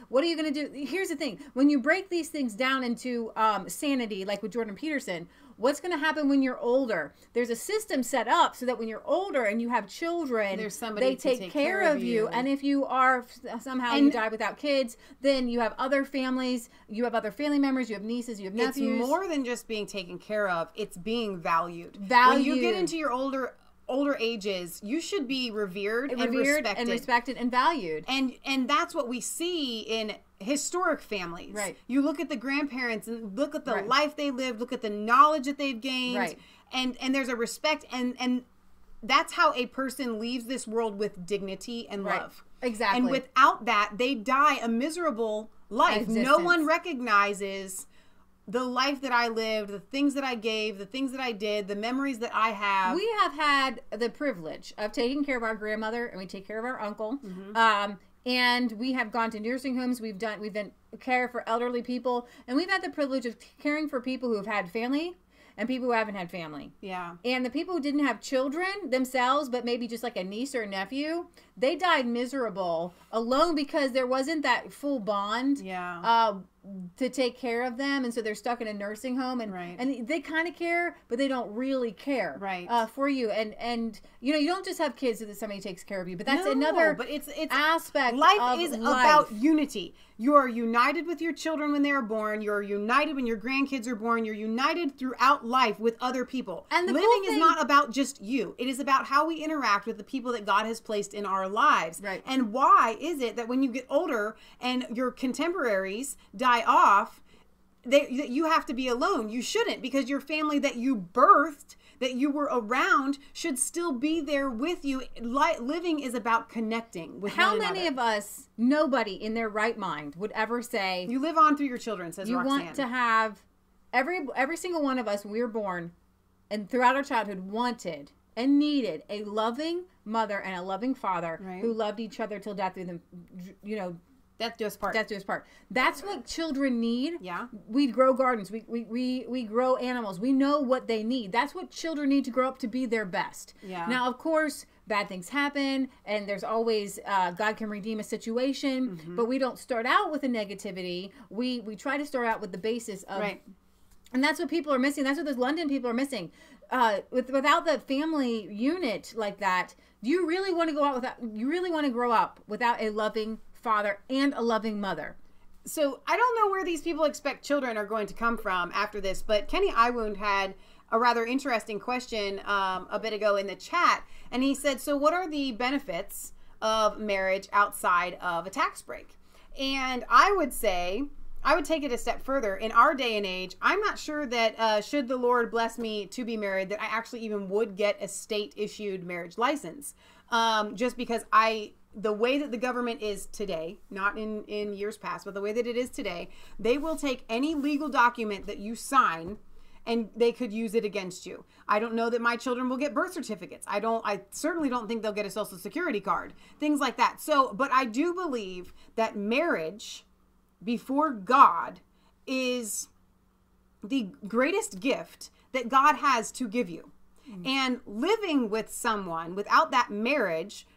What are you going to do? Here's the thing. When you break these things down into sanity, like with Jordan Peterson, what's going to happen when you're older? There's a system set up so that when you're older and you have children, there's somebody they take care of you. And if you are somehow you die without kids, then you have other families, you have other family members, you have nieces, you have nephews. It's more than just being taken care of. It's being valued. When you get into your older ages, you should be revered and respected and valued. And that's what we see in historic families. Right. You look at the grandparents and look at the life they lived, look at the knowledge that they've gained. Right. And there's a respect, and that's how a person leaves this world with dignity and love. Exactly. And without that, they die a miserable life. No one recognizes the life that I lived, the things that I gave, the things that I did, the memories that I have. We have had the privilege of taking care of our grandmother, and we take care of our uncle. And we have gone to nursing homes. We've done care for elderly people, and we've had the privilege of caring for people who have had family and people who haven't had family. Yeah. And the people who didn't have children themselves, but maybe just like a niece or a nephew, they died miserable alone because there wasn't that full bond. Yeah. To take care of them, and so they're stuck in a nursing home, and they kind of care, but they don't really care for you. And you don't just have kids so that somebody takes care of you, but that's another. But it's aspect. Life is about unity. You are united with your children when they are born. You're united when your grandkids are born. You're united throughout life with other people. And living is not about just you. It is about how we interact with the people that God has placed in our lives. Right. And why is it that when you get older and your contemporaries die off, that you have to be alone? You shouldn't, because your family that you birthed, that you were around, should still be there with you. Living is about connecting with How one many another. of us, nobody in their right mind would ever say, you live on through your children, says you Roxanne. want to have every single one of us when we were born and throughout our childhood wanted and needed a loving mother and a loving father who loved each other till death do them, death do us part. Death do us part. That's what children need. Yeah. We grow gardens. We grow animals. We know what they need. That's what children need to grow up to be their best. Yeah. Now, of course, bad things happen, and there's always God can redeem a situation, but we don't start out with a negativity. We try to start out with the basis of, and that's what people are missing. That's what those London people are missing. Without the family unit like that, do you really want to go out without? You really want to grow up without a loving father and a loving mother? So I don't know where these people expect children are going to come from after this, but Kenny Iwound had a rather interesting question a bit ago in the chat, and he said, so what are the benefits of marriage outside of a tax break? And I would say, I would take it a step further. In our day and age, I'm not sure that should the Lord bless me to be married, that I actually even would get a state-issued marriage license, just because the way that the government is today, not in years past, but the way that it is today, they will take any legal document that you sign and they could use it against you. I don't know that my children will get birth certificates. I certainly don't think they'll get a social security card, things like that. So, but I do believe that marriage before God is the greatest gift that God has to give you. And living with someone without that marriage,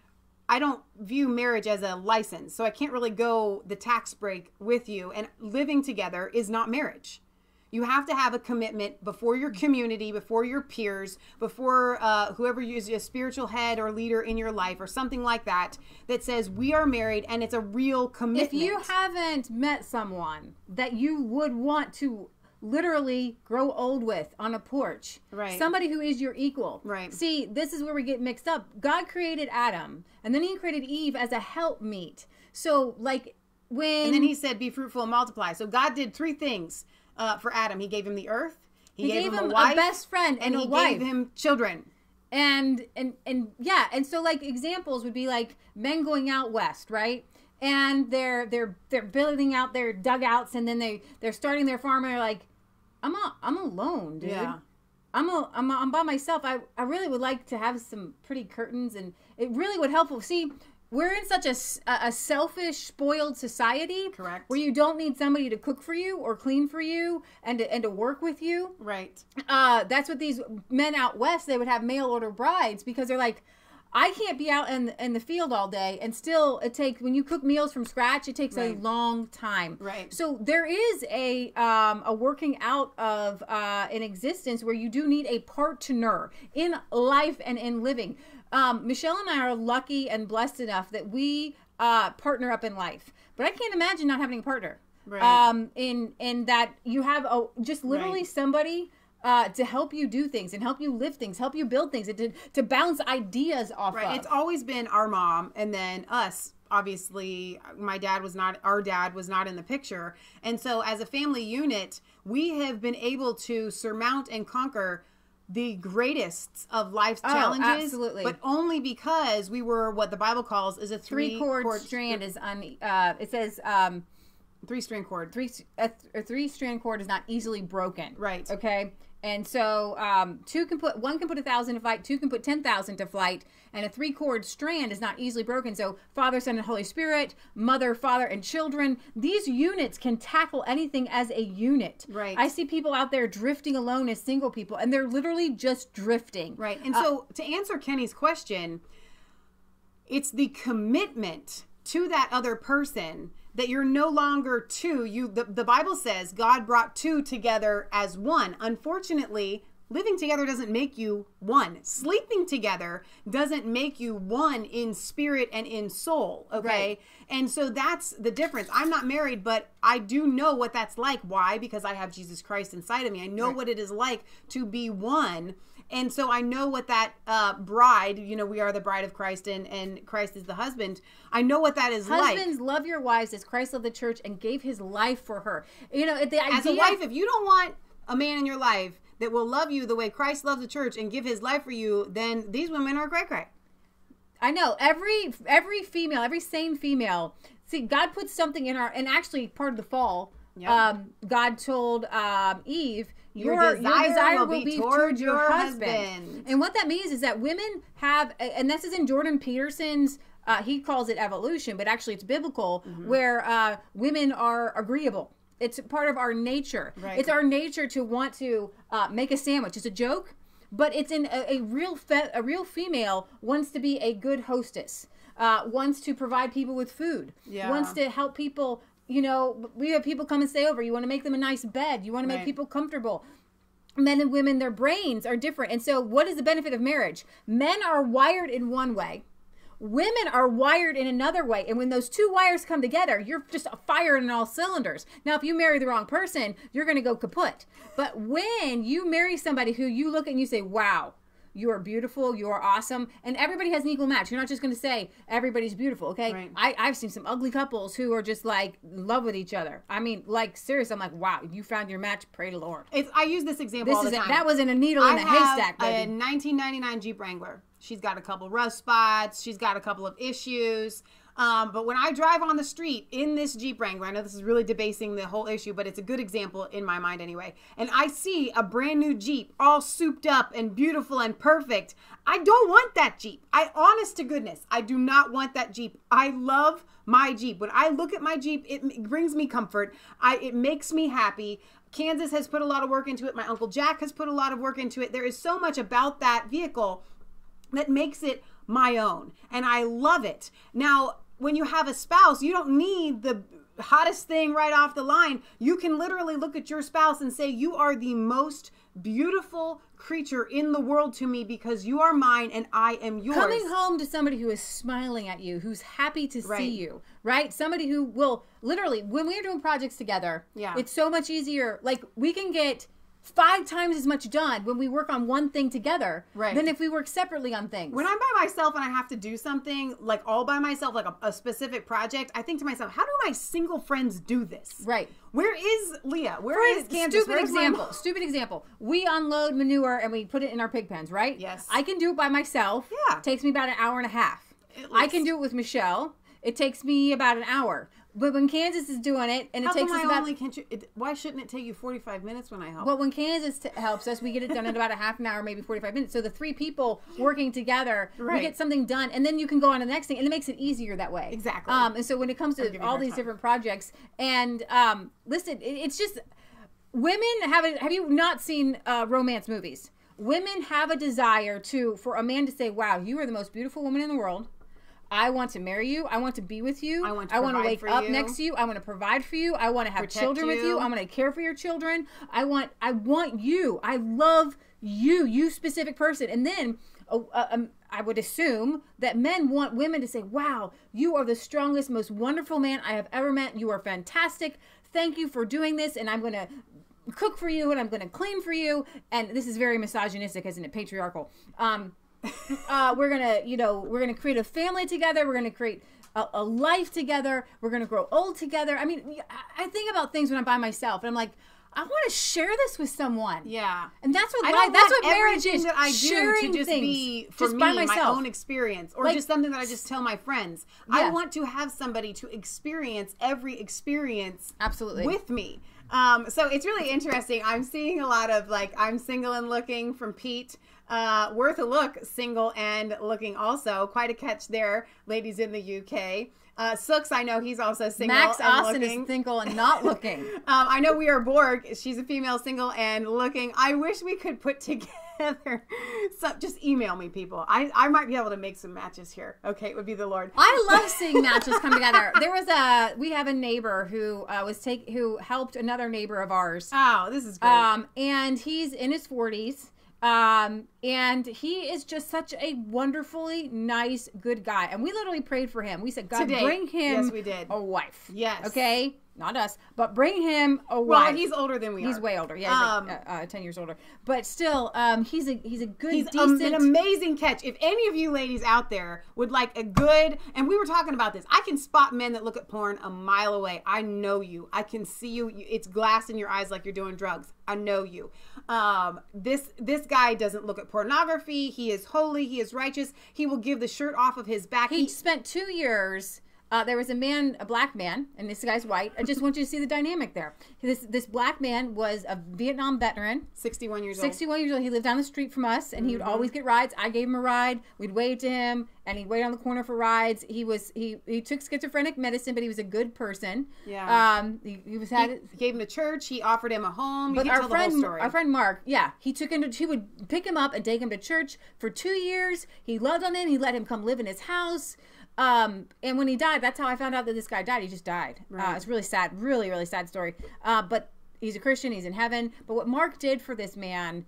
I don't view marriage as a license. So I can't really go the tax break with you. And living together is not marriage. You have to have a commitment before your community, before your peers, before whoever is a spiritual head or leader in your life or something like that, that says we are married and it's a real commitment. If you haven't met someone that you would want to literally grow old with on a porch, somebody who is your equal. See, this is where we get mixed up. God created Adam, and then he created Eve as a helpmeet. So like and then he said, be fruitful and multiply. So God did three things for Adam. He gave him the earth, He gave him a wife, best friend and he a wife. gave him children. And yeah, and so like examples would be like men going out west, right? And they're building out their dugouts, and then they're starting their farm, and they're like, I'm alone, dude. Yeah. I'm by myself. I really would like to have some pretty curtains, and it really would help. See, we're in such a selfish, spoiled society. Correct. Where you don't need somebody to cook for you or clean for you and to work with you. Right. That's what these men out west, they would have mail order brides, because they're like, I can't be out in the field all day, and still when you cook meals from scratch, it takes a long time. Right. So there is a working out of an existence where you do need a partner in life and in living. Michelle and I are lucky and blessed enough that we partner up in life, but I can't imagine not having a partner. Right. In that you have just literally somebody to help you do things and help you live things, help you build things, and to bounce ideas off of. It's always been our mom and then us. Obviously, our dad was not in the picture. And so as a family unit, we have been able to surmount and conquer the greatest of life's challenges. Absolutely. But only because we were what the Bible calls is a three-cord strand is it says three-strand cord. A three-strand cord is not easily broken. Right. Okay. And so one can put 1,000 to flight, two can put 10,000 to flight, and a three-cord strand is not easily broken. So Father, Son, and Holy Spirit, Mother, Father, and children, these units can tackle anything as a unit. Right. I see people out there drifting alone as single people, and they're literally just drifting. Right. And so to answer Kenny's question, it's the commitment to that other person that you're no longer two. The Bible says God brought two together as one. Unfortunately, living together doesn't make you one. Sleeping together doesn't make you one in spirit and in soul. Okay. Right. And so that's the difference. I'm not married, but I do know what that's like. Why? Because I have Jesus Christ inside of me. I know what it is like to be one. And so I know what that bride, we are the bride of Christ and Christ is the husband. I know what that is like. Husbands, love your wives as Christ loved the church and gave his life for her. The idea, as a wife, if you don't want a man in your life that will love you the way Christ loves the church and give his life for you, then these women are cray-cray. I know. Every female, every sane female, see, God puts something in and actually part of the fall, God told Eve, your desire will be toward your husband. And what that means is that women have, and this is in Jordan Peterson's, he calls it evolution, but actually it's biblical, where women are agreeable. It's part of our nature. Right. It's our nature to want to make a sandwich. It's a joke, but it's in a real female wants to be a good hostess, wants to provide people with food, wants to help people. We have people come and stay over. You want to make them a nice bed. You want to make people comfortable. Men and women, their brains are different. And so what is the benefit of marriage? Men are wired in one way. Women are wired in another way. And when those two wires come together, you're just firing on all cylinders. Now, if you marry the wrong person, you're going to go kaput. But when you marry somebody who you look at and you say, wow, you are beautiful, you are awesome, and everybody has an equal match. You're not just going to say everybody's beautiful, okay? Right. I've seen some ugly couples who are just like in love with each other. I mean, like seriously, I'm like, wow, you found your match. Pray the Lord. I use this example all the time. That wasn't a needle in a haystack, baby. I have a 1999 Jeep Wrangler. She's got a couple rust spots. She's got a couple of issues. But when I drive on the street in this Jeep Wrangler, I know this is really debasing the whole issue, but it's a good example in my mind anyway. And I see a brand new Jeep all souped up and beautiful and perfect. I don't want that Jeep. Honest to goodness, I do not want that Jeep. I love my Jeep. When I look at my Jeep, it brings me comfort. It makes me happy. Kansas has put a lot of work into it. My Uncle Jack has put a lot of work into it. There is so much about that vehicle that makes it my own. And I love it. Now, when you have a spouse, you don't need the hottest thing right off the line. You can literally look at your spouse and say, you are the most beautiful creature in the world to me because you are mine and I am yours. Coming home to somebody who is smiling at you, who's happy to see you, right? Somebody who will literally, when we're doing projects together, it's so much easier. Like we can get 5 times as much done when we work on one thing together right. than if we work separately on things. When I'm by myself and I have to do something like all by myself, like a specific project, I think to myself, how do my single friends do this? Right. Where is Leah? Where is Candace? Stupid example. We unload manure and we put it in our pig pens, right? Yes. I can do it by myself. Yeah. It takes me about an hour and a half. I can do it with Michelle. It takes me about an hour. But when Kansas is doing it, and it takes us about... why shouldn't it take you 45 minutes when I help? Well, when Kansas helps us, we get it done in about a half an hour, maybe 45 minutes. So the 3 people working together, we get something done, and then you can go on to the next thing, and it makes it easier that way. Exactly. And so when it comes to all these different projects, and listen, it's just... Women have you not seen romance movies? Women have a desire for a man to say, wow, you are the most beautiful woman in the world. I want to marry you. I want to be with you. I want to wake up next to you. I want to provide for you. I want to have children with you. I want to care for your children. I want you. I love you, you specific person. And then I would assume that men want women to say, wow, you are the strongest, most wonderful man I have ever met. You are fantastic. Thank you for doing this. And I'm going to cook for you and I'm going to clean for you. And this is very misogynistic, isn't it? Patriarchal. We're gonna create a family together. We're gonna create a life together. We're gonna grow old together. I mean, I think about things when I'm by myself, and I'm like, I want to share this with someone. Yeah, and that's what marriage is. That I do sharing to just things, be for just me, by myself. my own experience, or just something that I just tell my friends. Yeah. I want to have somebody to experience every experience absolutely with me. So it's really interesting. I'm seeing a lot of I'm single and looking from Pete. Worth a look, single and looking also. Quite a catch there, ladies in the UK. Sooks, I know he's also single Max and Austin looking. is single and not looking. I know we are Borg. She's a female, single and looking. I wish we could put together. So just email me, people. I might be able to make some matches here. Okay, it would be the Lord. I love seeing matches come together. We have a neighbor who who helped another neighbor of ours. Oh, this is great. And he's in his 40s. And he is just such a wonderfully nice, good guy. And we literally prayed for him. We said, God, bring him a wife. Yes. Okay? Not us, but bring him a wife. Well, he's older than we are. He's way older. Yeah, he's 10 years older. But still, he's a good, he's decent... an amazing catch. If any of you ladies out there would like a good... And we were talking about this. I can spot men that look at porn a mile away. I know you. I can see you. It's glass in your eyes like you're doing drugs. I know you. This guy doesn't look at pornography. He is holy. He is righteous. He will give the shirt off of his back. He spent 2 years... there was a black man, and this guy's white. I just want you to see the dynamic there. This black man was a Vietnam veteran. 61 years old. 61 years old. He lived down the street from us, and he would always get rides. I gave him a ride. We'd wave to him, and he'd wait on the corner for rides. He took schizophrenic medicine, but he was a good person. Yeah. He gave him to church. He offered him a home. But our friend Mark, he would pick him up and take him to church for 2 years. He loved on him. He let him come live in his house. And when he died, that's how I found out that this guy died. He just died. Right. It's really sad, really, really sad story. But he's a Christian. He's in heaven. But what Mark did for this man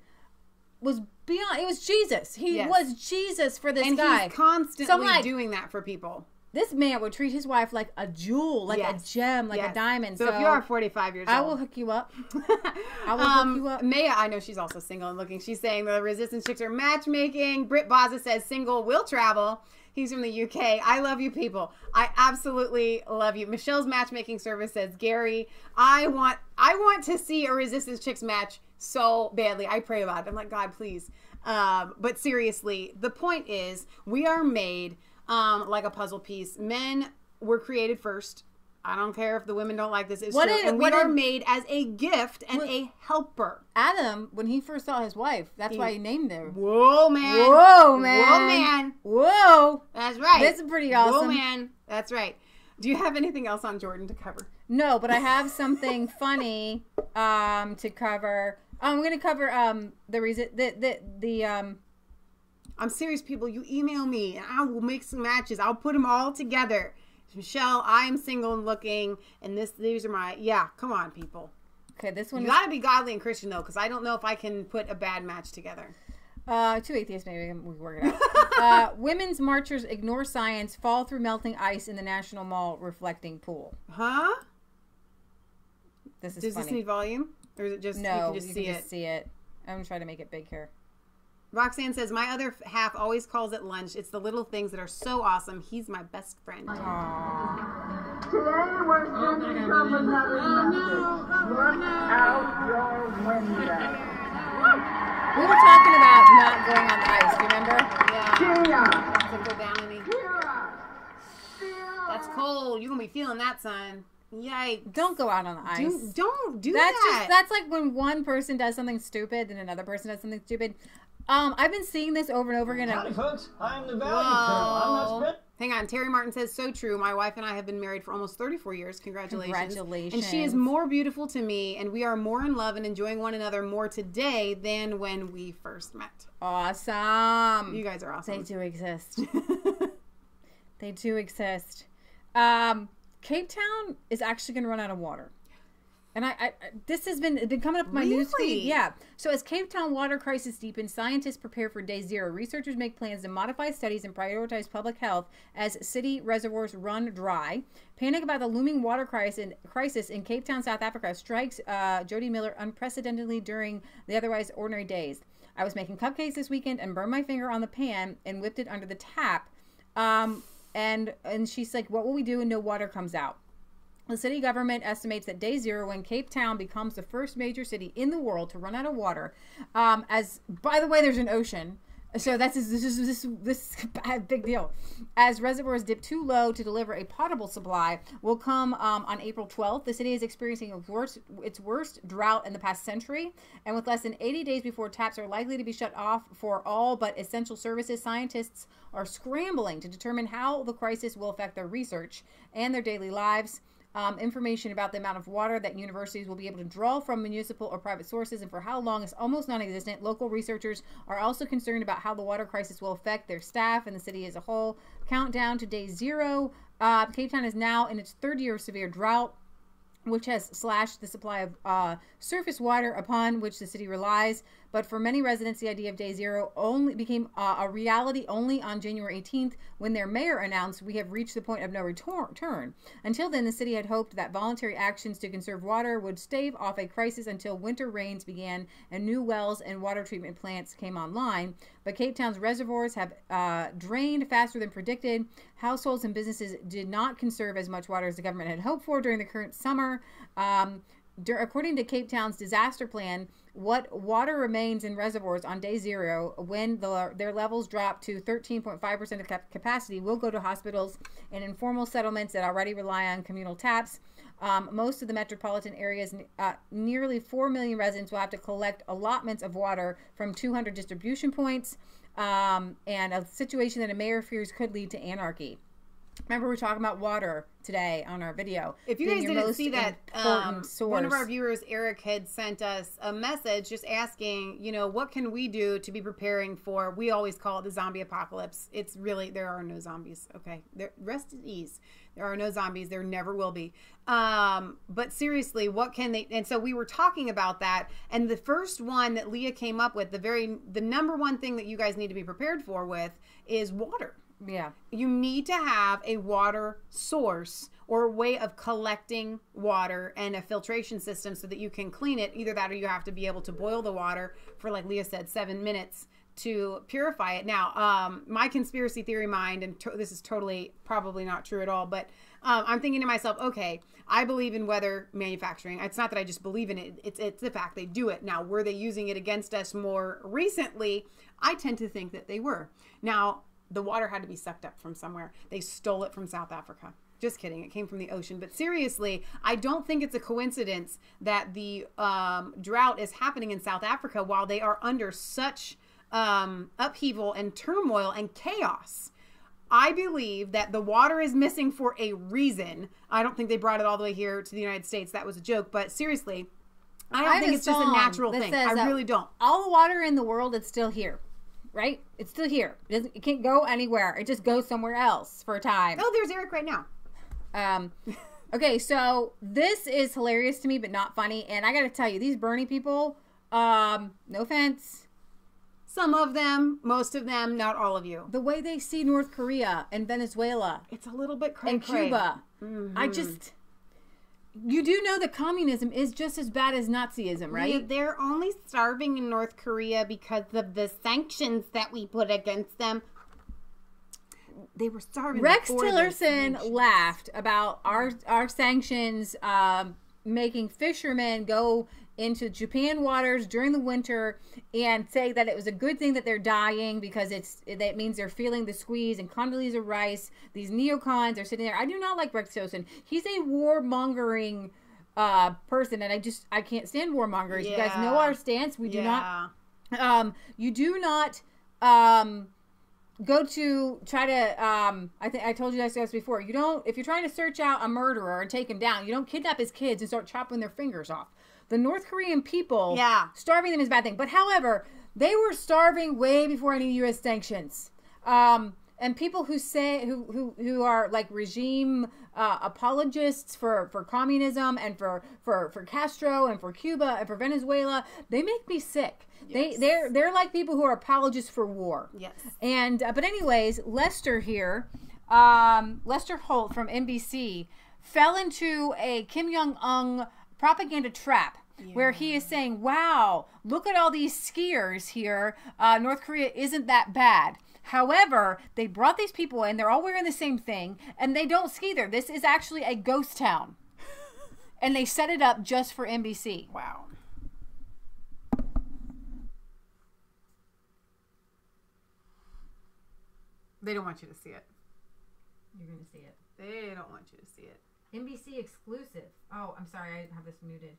was beyond. It was Jesus. He was Jesus for this guy. And he's constantly doing that for people. This man would treat his wife like a jewel, like a gem, like a diamond. So if you are 45 years old, I will hook you up. I will hook you up. Maia, I know she's also single and looking. She's saying the resistance chicks are matchmaking. Britt Baza says single will travel. He's from the UK. I love you people. I absolutely love you. Michelle's matchmaking service says, Gary, I want to see a resistance chicks match so badly. I pray about it. I'm like, God, please. But seriously, the point is we are made like a puzzle piece. Men were created first. I don't care if the women don't like this. It's true. And we are made as a gift and a helper. Adam, when he first saw his wife, that's why he named her. Whoa, man. Whoa, man. Whoa, man. Whoa. That's right. That's pretty awesome. Whoa, man. That's right. Do you have anything else on Jordan to cover? No, but I have something funny to cover. I'm going to cover I'm serious, people. You email me and I will make some matches. I'll put them all together. Michelle, I am single and looking, and these are my, come on, people. Okay, this one. You gotta be godly and Christian, though, because I don't know if I can put a bad match together. 2 atheists, maybe we can work it out. Women's marchers ignore science, fall through melting ice in the National Mall reflecting pool. Huh? This is Does funny. This need volume? Or is it just, no, you can just see it? I'm going to try to make it big here. Roxanne says, my other half always calls it lunch. It's the little things that are so awesome. He's my best friend. Today we're sending from another message. Look out your window. We were talking about not going on the ice, do you remember? Yeah. Doesn't go down any. That's cold. You're going to be feeling that, son. Yikes. Don't go out on the ice. Don't do that. That's like when one person does something stupid and another person does something stupid. I've been seeing this over and over again. Howdy, folks. I'm the value girl. Hang on. Terry Martin says, so true. My wife and I have been married for almost 34 years. Congratulations. And she is more beautiful to me, and we are more in love and enjoying one another more today than when we first met. Awesome. You guys are awesome. They do exist. They do exist. Cape Town is actually going to run out of water. And this has been coming up in my news feed. Yeah. So as Cape Town water crisis deepens, scientists prepare for day zero. Researchers make plans to modify studies and prioritize public health as city reservoirs run dry. Panic about the looming water crisis in Cape Town, South Africa strikes Jody Miller unprecedentedly during the otherwise ordinary days. I was making cupcakes this weekend and burned my finger on the pan and whipped it under the tap. And she's like, what will we do when no water comes out? The city government estimates that day zero, when Cape Town becomes the first major city in the world to run out of water, as, by the way, there's an ocean. So this is a big deal. As reservoirs dip too low to deliver a potable supply, will come on April 12th. The city is experiencing its worst drought in the past century. And with less than 80 days before taps are likely to be shut off for all but essential services, scientists are scrambling to determine how the crisis will affect their research and their daily lives. Information about the amount of water that universities will be able to draw from municipal or private sources and for how long is almost non-existent. Local researchers are also concerned about how the water crisis will affect their staff and the city as a whole. Countdown to day zero. Cape Town is now in its third year of severe drought, which has slashed the supply of surface water upon which the city relies. But for many residents, the idea of day zero only became a reality only on January 18th, when their mayor announced, we have reached the point of no return. Until then, the city had hoped that voluntary actions to conserve water would stave off a crisis until winter rains began and new wells and water treatment plants came online. But Cape Town's reservoirs have drained faster than predicted. Households and businesses did not conserve as much water as the government had hoped for during the current summer. According to Cape Town's disaster plan, what water remains in reservoirs on day zero when their levels drop to 13.5% of capacity will go to hospitals and informal settlements that already rely on communal taps. Most of the metropolitan areas, nearly 4 million residents will have to collect allotments of water from 200 distribution points, and a situation that a mayor fears could lead to anarchy. Remember, we were talking about water today on our video. If you guys didn't see that, one of our viewers, Eric, had sent us a message just asking, what can we do to be preparing for, we always call it the zombie apocalypse. It's really, there are no zombies, okay? Rest at ease. There are no zombies. There never will be. But seriously, what can they, and so we were talking about that, and the first one that Leah came up with, the number one thing that you guys need to be prepared for with is water. Yeah. You need to have a water source or a way of collecting water and a filtration system so that you can clean it. Either that or you have to be able to boil the water for, like Leah said, 7 minutes to purify it. Now, my conspiracy theory mind, and this is totally probably not true at all, but I'm thinking to myself, okay, I believe in weather manufacturing. It's not that I just believe in it. It's the fact they do it. Now, were they using it against us more recently? I tend to think that they were. Now, the water had to be sucked up from somewhere. They stole it from South Africa. Just kidding. It came from the ocean. But seriously, I don't think it's a coincidence that the drought is happening in South Africa while they are under such upheaval and turmoil and chaos. I believe that the water is missing for a reason. I don't think they brought it all the way here to the United States. That was a joke. But seriously, I don't think it's just a natural thing. I really don't. All the water in the world is still here. Right? It's still here. It can't go anywhere. It just goes somewhere else for a time. Oh, there's Eric right now. Okay, so this is hilarious to me, but not funny. And I got to tell you, these Bernie people, no offense. Some of them, most of them, not all of you. The way they see North Korea and Venezuela. It's a little bit cray-cray. And Cuba. Mm-hmm. I just... you do know that communism is just as bad as Nazism, right? Yeah, they're only starving in North Korea because of the sanctions that we put against them. They were starving. Rex Tillerson laughed about our sanctions making fishermen go into Japan waters during the winter and say that it was a good thing that they're dying because that means they're feeling the squeeze. And Condoleezza Rice, these neocons are sitting there. I do not like Rex Tillerson. He's a warmongering person, and I can't stand warmongers. Yeah. You guys know our stance. We do not. You do not. Go to try to I think I told you guys before, you don't, if you're trying to search out a murderer and take him down, you don't kidnap his kids and start chopping their fingers off. The North Korean people, starving them is a bad thing. But however, they were starving way before any U.S. sanctions. And people who say who are like regime apologists for communism and for Castro and for Cuba and for Venezuela, they make me sick. Yes. They're like people who are apologists for war. Yes. And but anyways, Lester here, Lester Holt from NBC fell into a Kim Jong-un propaganda trap. Yeah. Where he is saying, wow, look at all these skiers here. North Korea isn't that bad. However, they brought these people in. They're all wearing the same thing. And they don't ski there. This is actually a ghost town. And they set it up just for NBC. Wow. They don't want you to see it. You're going to see it. They don't want you to see it. NBC exclusive. Oh, I'm sorry. I have this muted.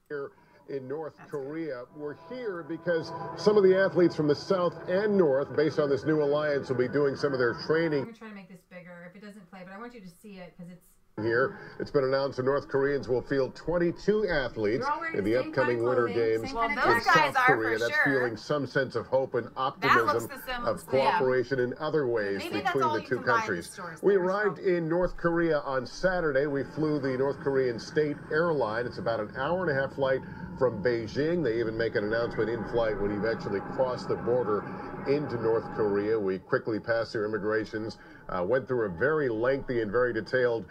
Here in North Korea. We're here because some of the athletes from the South and North, based on this new alliance, will be doing some of their training. I'm going to try to make this bigger if it doesn't play, but I want you to see it because it's here. It's been announced the North Koreans will field 22 athletes in the upcoming Winter Games in South Korea. That's fueling some sense of hope and optimism of cooperation in other ways between the two countries. We arrived in North Korea on Saturday. We flew the North Korean state airline. It's about an hour-and-a-half flight from Beijing. They even make an announcement in flight when you eventually cross the border into North Korea. We quickly passed through immigrations, went through a very lengthy and very detailed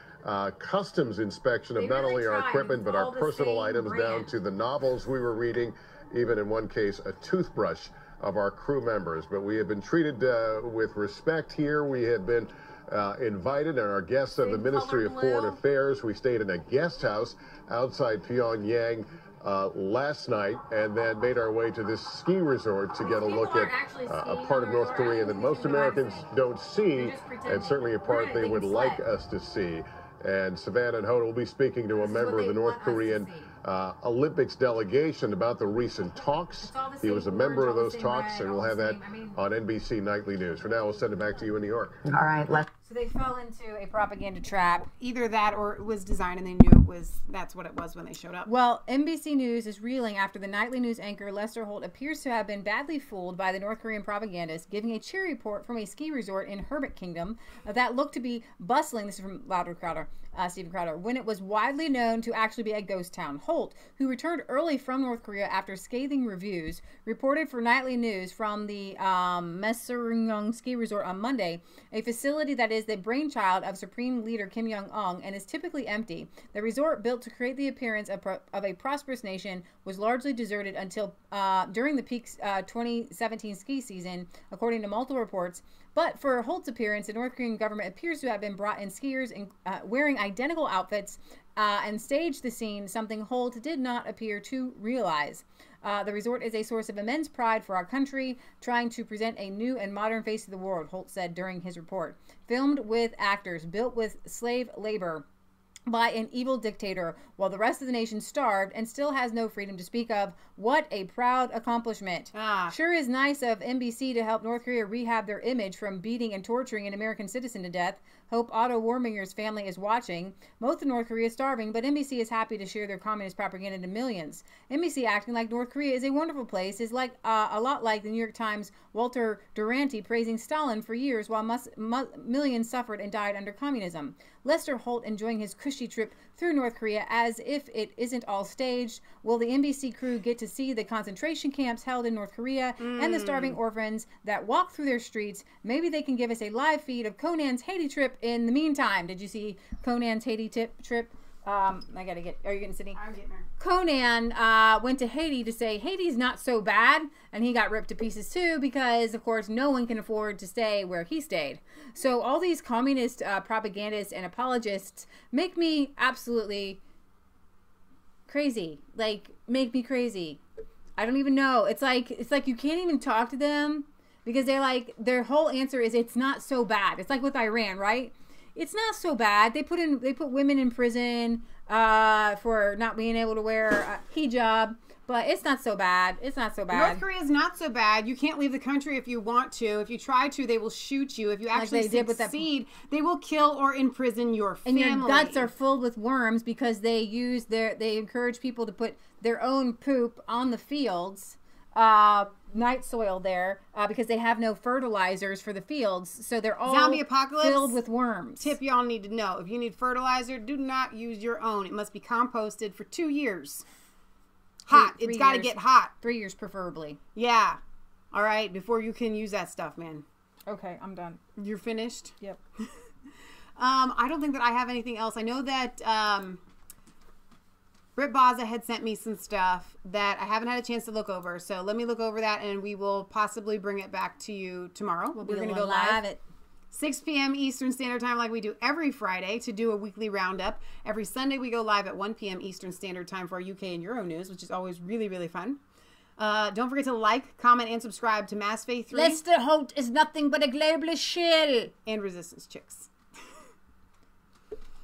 customs inspection of not only our equipment but our personal items down to the novels we were reading, even in one case a toothbrush of our crew members. But we have been treated with respect here. We have been invited, and our guests of the Ministry of Foreign Affairs. We stayed in a guest house outside Pyongyang last night, and then made our way to this ski resort to get a look at a part of North Korea that most Americans don't see, and certainly a part they would like us to see. And Savannah and Hoda will be speaking to a member of the North Korean Olympics delegation about the recent talks. He was a member of those talks, and we'll have that on NBC Nightly News. For now, we'll send it back to you in New York. All right, so they fell into a propaganda trap. Either that or it was designed and they knew that's what it was when they showed up. Well, NBC News is reeling after the nightly news anchor Lester Holt appears to have been badly fooled by the North Korean propagandists, giving a cheer report from a ski resort in Herbert Kingdom that looked to be bustling. This is from Stephen Crowder, when it was widely known to actually be a ghost town. Holt, who returned early from North Korea after scathing reviews, reported for Nightly News from the Maesseryong ski resort on Monday, a facility that is the brainchild of Supreme Leader Kim Jong-un and is typically empty. The resort, built to create the appearance of a prosperous nation, was largely deserted until during the peak 2017 ski season, according to multiple reports. But for Holt's appearance, the North Korean government appears to have been brought in skiers wearing identical outfits and staged the scene, something Holt did not appear to realize. The resort is a source of immense pride for our country, trying to present a new and modern face of the world, Holt said during his report. Filmed with actors, built with slave labor by an evil dictator, while the rest of the nation starved and still has no freedom to speak of. What a proud accomplishment. Sure is nice of NBC to help North Korea rehab their image from beating and torturing an American citizen to death. Hope Otto Warminger's family is watching. Most of North Korea is starving, but NBC is happy to share their communist propaganda to millions. NBC acting like North Korea is a wonderful place is like a lot like the New York Times' Walter Duranty praising Stalin for years while millions suffered and died under communism. Lester Holt enjoying his cushy trip through North Korea as if it isn't all staged. Will the NBC crew get to see the concentration camps held in North Korea and the starving orphans that walk through their streets? Maybe they can give us a live feed of Conan's Haiti trip in the meantime. Did you see Conan's Haiti trip? I gotta get. Are you getting Sydney? I'm getting her. Conan went to Haiti to say Haiti's not so bad, and he got ripped to pieces too because, of course, no one can afford to stay where he stayed. So all these communist propagandists and apologists make me absolutely crazy. Like, make me crazy. I don't even know. It's like you can't even talk to them because they're like, their whole answer is it's not so bad. It's like with Iran, right? It's not so bad. They put women in prison for not being able to wear a hijab, but it's not so bad. It's not so bad. North Korea is not so bad. You can't leave the country if you want to. If you try to, they will shoot you. If you actually succeed, they will kill or imprison your family. And your guts are filled with worms because they encourage people to put their own poop on the fields. Night soil there because they have no fertilizers for the fields, so they're all zombie apocalypse filled with worms. Tip y'all need to know: if you need fertilizer, do not use your own. It must be composted for 2 years. Hot. It's got to get hot. 3 years preferably. Yeah. All right. Before you can use that stuff, man. Okay, I'm done. You're finished? Yep. I don't think that I have anything else. I know that Britt Baza had sent me some stuff that I haven't had a chance to look over. So let me look over that and we will possibly bring it back to you tomorrow. We're going to go live at 6 p.m. Eastern Standard Time like we do every Friday to do a weekly roundup. Every Sunday we go live at 1 p.m. Eastern Standard Time for our UK and Euro news, which is always really, really fun. Don't forget to like, comment, and subscribe to Mass Faith 3. Lester Holt is nothing but a globalist shell. And Resistance Chicks.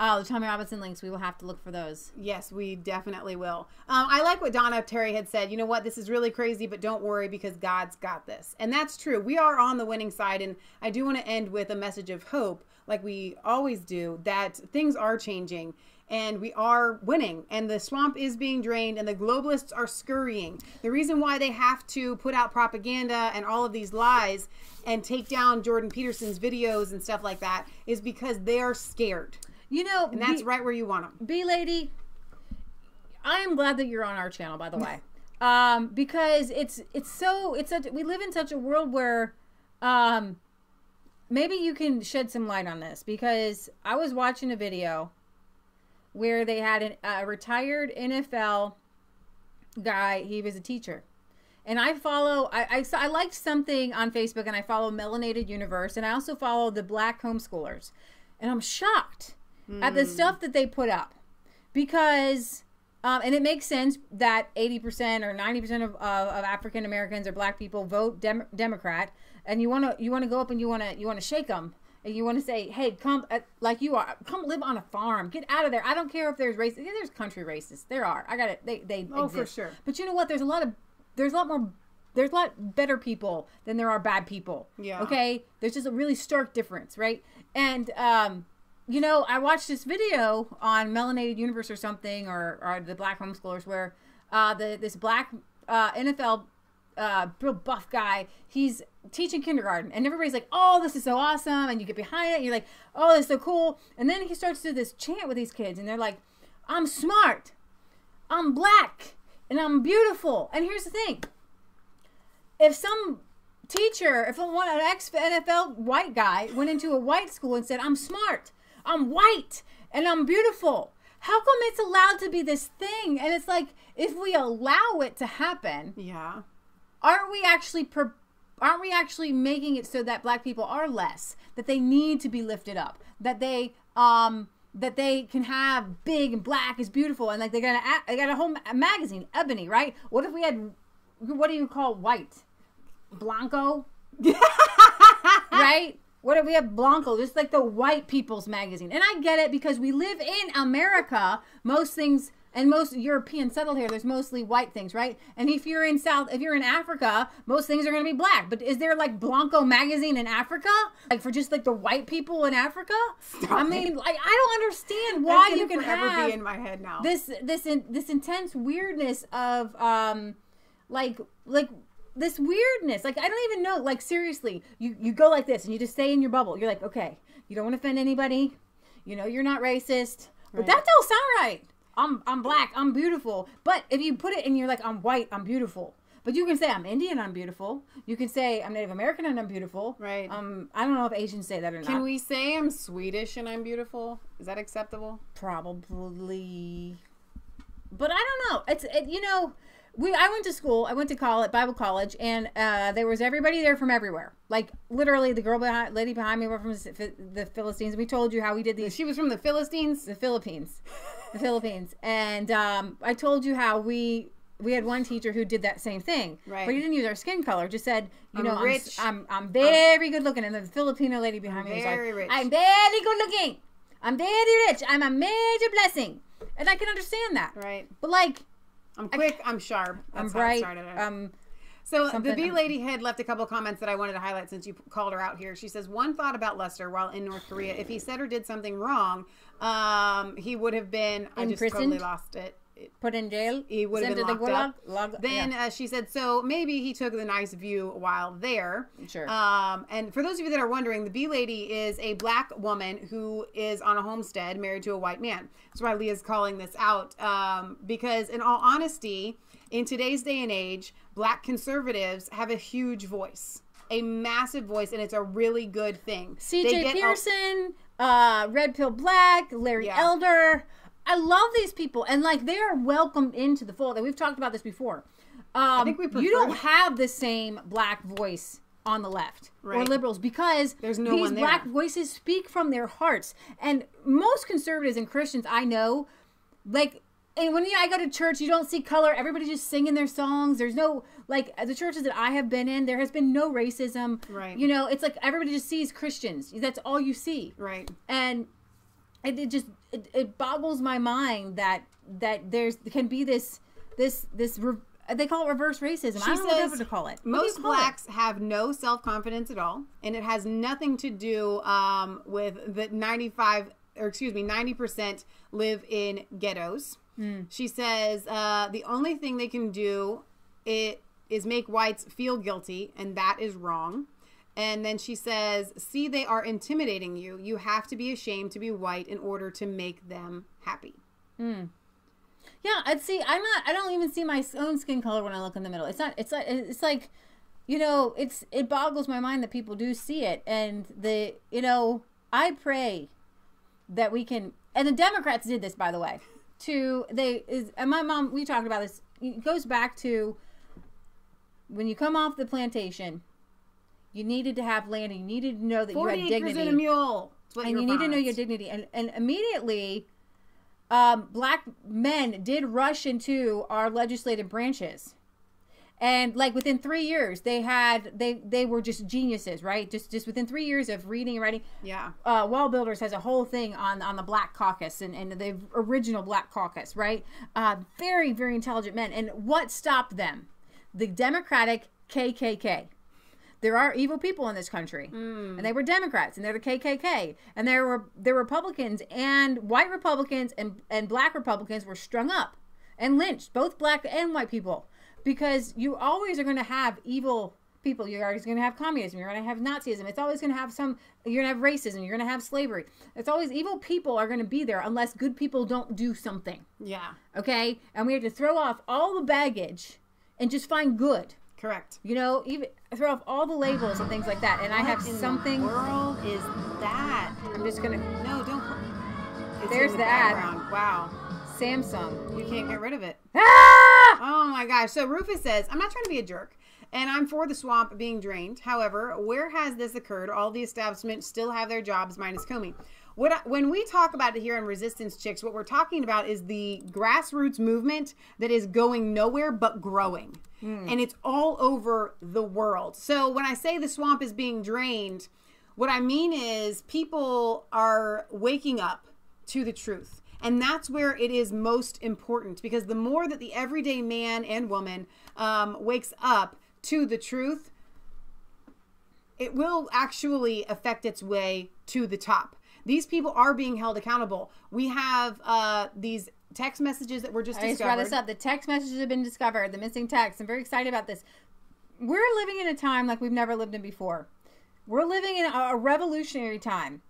Oh, the Tommy Robinson links. We will have to look for those. Yes, we definitely will. I like what Donna Terry had said. You know what? This is really crazy, but don't worry because God's got this. And that's true. We are on the winning side. And I do want to end with a message of hope, like we always do, that things are changing and we are winning. And the swamp is being drained and the globalists are scurrying. The reason why they have to put out propaganda and all of these lies and take down Jordan Peterson's videos and stuff like that is because they are scared. You know, and that's right where you want them. B-Lady, I am glad that you're on our channel, by the way, because we live in such a world where maybe you can shed some light on this, because I was watching a video where they had a retired NFL guy. He was a teacher. And I liked something on Facebook, and I follow Melanated Universe, and I also follow the Black Homeschoolers. And I'm shocked at the stuff that they put up, because and it makes sense that 80% or 90% of African Americans or Black people vote Democrat, and you want to go up and you want to shake them, and you want to say, hey, come come live on a farm, get out of there. I don't care if there's racists. Yeah, there's country racists. There are. I got it. They exist. For sure. But you know what? There's a lot better people than there are bad people. Yeah. Okay. There's just a really stark difference, right? And you know, I watched this video on Melanated Universe or something, or the Black Homeschoolers, where this Black NFL real buff guy, he's teaching kindergarten, and everybody's like, oh, this is so awesome, and you get behind it, and you're like, oh, this is so cool. And then he starts to do this chant with these kids, and they're like, I'm smart, I'm Black, and I'm beautiful. And here's the thing. If some teacher, if an ex-NFL white guy went into a white school and said, I'm smart, I'm white, and I'm beautiful, how come it's allowed to be this thing? And it's like, if we allow it to happen, yeah, aren't we actually making it so that Black people are less, that they need to be lifted up, that they can have big and Black is beautiful, and like they got a whole magazine, Ebony, right? What if we had, what do you call white? Blanco? Right? What if we have Blanco, just like the white people's magazine? And I get it, because we live in America. Most things, and most European settled here, there's mostly white things, right? And if you're in Africa, most things are going to be Black. But is there like Blanco magazine in Africa? Like for just like the white people in Africa? I mean, like, I don't understand why you can have be in my head now. This intense weirdness of this weirdness. Like, I don't even know. Like, seriously, you go like this and you just stay in your bubble. You're like, okay, you don't want to offend anybody. You know, you're not racist. But that don't sound right. I'm Black, I'm beautiful. But if you put it and you're like, I'm white, I'm beautiful. But you can say I'm Indian, I'm beautiful. You can say I'm Native American and I'm beautiful. Right. I don't know if Asians say that or not. Can we say I'm Swedish and I'm beautiful? Is that acceptable? Probably. But I don't know. I went to school. I went to Bible college, and there was everybody there from everywhere. Like literally, the lady behind me were from the Philistines. We told you how we did these. She was from the Philistines, the Philippines, and I told you how we had one teacher who did that same thing. Right. But he didn't use our skin color. Just said, I'm rich. I'm very good looking, and the Filipino lady behind me was like, rich. I'm very good looking. I'm very rich. I'm a major blessing, and I can understand that. Right. But like. I'm quick, I'm sharp. I'm bright. So the B lady had left a couple comments that I wanted to highlight since you called her out here. She says, one thought about Lester while in North Korea. If he said or did something wrong, he would have been, I just totally lost it. Put in jail? He would have been locked up. Then she said, so maybe he took the nice view while there. Sure. And for those of you that are wondering, the B lady is a black woman who is on a homestead married to a white man. That's why Leah's calling this out. Because in all honesty, in today's day and age, black conservatives have a huge voice. A massive voice, and it's a really good thing. C.J. Peterson, Red Pill Black, Larry Elder. I love these people, and like they are welcomed into the fold. And we've talked about this before. I think we prefer you don't have the same black voice on the left or liberals because there's no these one there. Black voices speak from their hearts. And most conservatives and Christians I know, like, and when I go to church, you don't see color. Everybody's just singing their songs. There's no, like, the churches that I have been in, there has been no racism. Right. You know, it's like everybody just sees Christians. That's all you see. Right. And it boggles my mind that there can be this they call it reverse racism. I don't know what to call it. Most blacks have no self-confidence at all, and it has nothing to do with the 90% live in ghettos. She says the only thing they can do is make whites feel guilty, and that is wrong. And then she says, see, they are intimidating you. You have to be ashamed to be white in order to make them happy. Yeah, I don't even see my own skin color when I look in the middle. It's like, you know, it boggles my mind that people do see it. And I pray that we can, and the Democrats did this, by the way, and my mom, we talked about this. It goes back to when you come off the plantation, you needed to have land, and you needed to know that you had dignity. 40 acres and a mule. And you need to know your dignity. And immediately, black men did rush into our legislative branches. And like within 3 years, they were just geniuses, right? Just within 3 years of reading and writing. Yeah. Wall Builders has a whole thing on the Black Caucus and the original Black Caucus, right? Very, very intelligent men. And what stopped them? The Democratic KKK. There are evil people in this country, and they were Democrats, and they're the KKK, and there were Republicans, and white Republicans and black Republicans were strung up and lynched, both black and white people, because you always are going to have evil people. You're always going to have communism. You're going to have Nazism. It's always going to have you're going to have racism. You're going to have slavery. It's always evil people are going to be there unless good people don't do something. Yeah. Okay? And we have to throw off all the baggage and just find good. Correct. You know, even throw off all the labels and things like that. And I have something. What in the world is that? I'm just gonna. No, don't. There's that. Background. Wow. Samsung. You can't get rid of it. Ah! Oh my gosh. So Rufus says, I'm not trying to be a jerk, and I'm for the swamp being drained. However, where has this occurred? All the establishments still have their jobs minus Comey. When we talk about it here in Resistance Chicks, what we're talking about is the grassroots movement that is going nowhere but growing. And it's all over the world. So when I say the swamp is being drained, what I mean is people are waking up to the truth. And that's where it is most important, because the more that the everyday man and woman wakes up to the truth, it will actually affect its way to the top. These people are being held accountable. We have these text messages that were just discovered. I just brought this up. The text messages have been discovered. The missing text. I'm very excited about this. We're living in a time like we've never lived in before. We're living in a revolutionary time.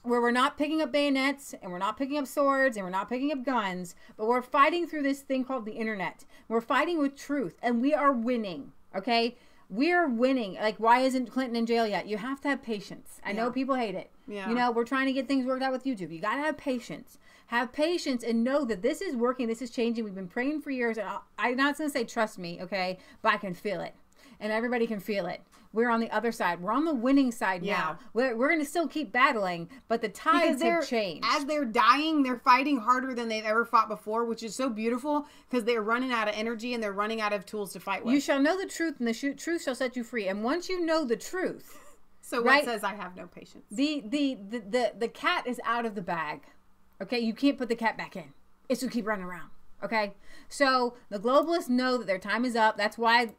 where we're not picking up bayonets and we're not picking up swords and we're not picking up guns, but we're fighting through this thing called the internet. We're fighting with truth, and we are winning, okay? We're winning. Like, why isn't Clinton in jail yet? You have to have patience. I know people hate it. Yeah. You know, we're trying to get things worked out with YouTube. You got to have patience. Have patience and know that this is working. This is changing. We've been praying for years. And I'm not going to say trust me, okay? But I can feel it. And everybody can feel it. We're on the other side. We're on the winning side now. We're going to still keep battling, but the tides have changed. As they're dying, they're fighting harder than they've ever fought before, which is so beautiful because they're running out of energy and they're running out of tools to fight with. You shall know the truth, and the truth shall set you free. And once you know the truth, so what says I have no patience? The cat is out of the bag. Okay, you can't put the cat back in. It's to keep running around. Okay, so the globalists know that their time is up. That's why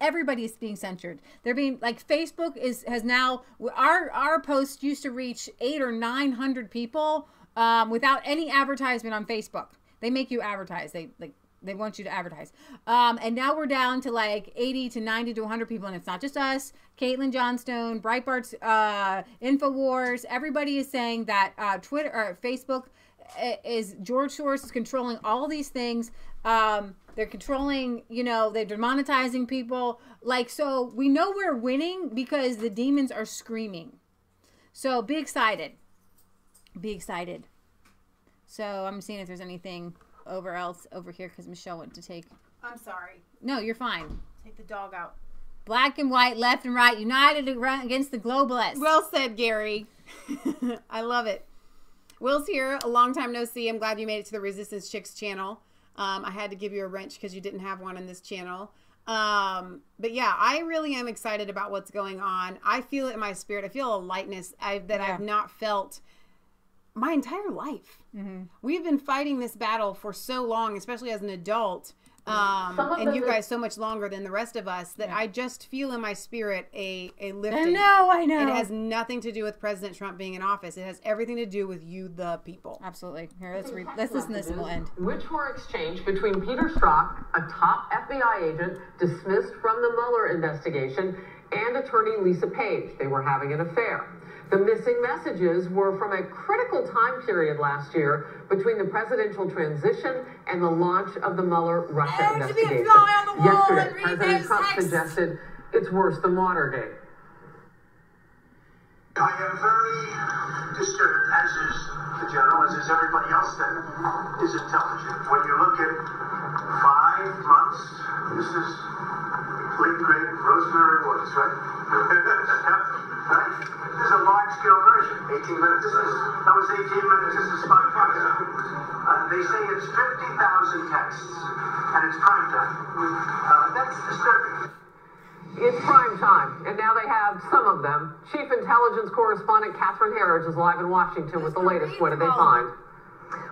everybody is being censored. They're being like Facebook has now. Our posts used to reach 800 or 900 people without any advertisement on Facebook. They make you advertise. They want you to advertise. And now we're down to like 80 to 90 to 100 people, and it's not just us. Caitlin Johnstone, Breitbart's Infowars. Everybody is saying that Twitter or Facebook is George Soros is controlling all these things. They're controlling, you know, they're demonetizing people. Like, so we know we're winning because the demons are screaming. So be excited. Be excited. So I'm seeing if there's anything over here because Michelle went to take. I'm sorry. No, you're fine. Take the dog out. Black and white, left and right, united against the globalists. Well said, Gary. I love it. Will's here. A long time no see. I'm glad you made it to the Resistance Chicks channel. I had to give you a wrench because you didn't have one in this channel. But yeah, I really am excited about what's going on. I feel it in my spirit. I feel a lightness that I've not felt my entire life. We've been fighting this battle for so long, especially as an adult. And you guys so much longer than the rest of us that I just feel in my spirit a lifting. I know. It has nothing to do with President Trump being in office. It has everything to do with you, the people. Absolutely. Here, let's listen to this and we'll end. Which were exchanged between Peter Strzok, a top FBI agent dismissed from the Mueller investigation, and attorney Lisa Page. They were having an affair. The missing messages were from a critical time period last year between the presidential transition and the launch of the Mueller Russia investigation. Yesterday, President Trump suggested it's worse than Watergate. I am very disturbed, as is the general, as is everybody else that is intelligent. When you look at 5 months, this is late great Rosemary Woods, right? Right? This is a large-scale version. 18 minutes. That was 18 minutes. This is 5 months. They say it's 50,000 texts, and it's prime time. That's disturbing. It's prime time, and now they have some of them. Chief Intelligence Correspondent Catherine Harris is live in Washington with the latest. What did they find?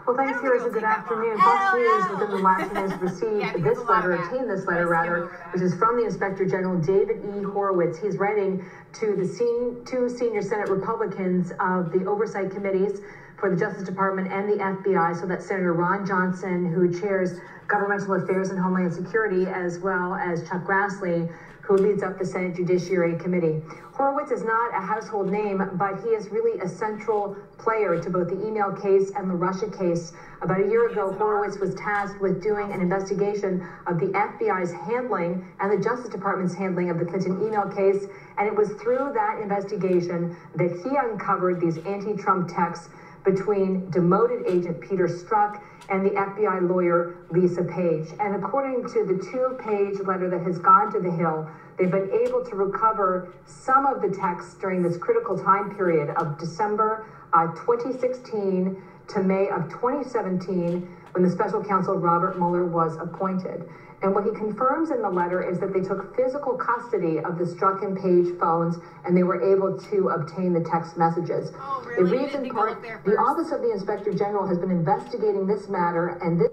Well, thanks, heroes, and good afternoon. Fox News within the last minutes received this letter, obtained this letter rather, which is from the Inspector General David E. Horowitz. He's writing to the two senior Senate Republicans of the oversight committees for the Justice Department and the FBI. So that's Senator Ron Johnson, who chairs Governmental Affairs and Homeland Security, as well as Chuck Grassley, who leads up the Senate Judiciary Committee. Horowitz is not a household name, but he is really a central player to both the email case and the Russia case. About a year ago, Horowitz was tasked with doing an investigation of the FBI's handling and the Justice Department's handling of the Clinton email case, and it was through that investigation that he uncovered these anti-Trump texts between demoted agent Peter Strzok and the FBI lawyer Lisa Page. And according to the 2-page letter that has gone to the Hill, they've been able to recover some of the texts during this critical time period of December 2016 to May of 2017, when the special counsel Robert Mueller was appointed. And what he confirms in the letter is that they took physical custody of the Strzok and Page phones, and they were able to obtain the text messages. Oh, really? It reads in part, the Office of the Inspector General has been investigating this matter, and this...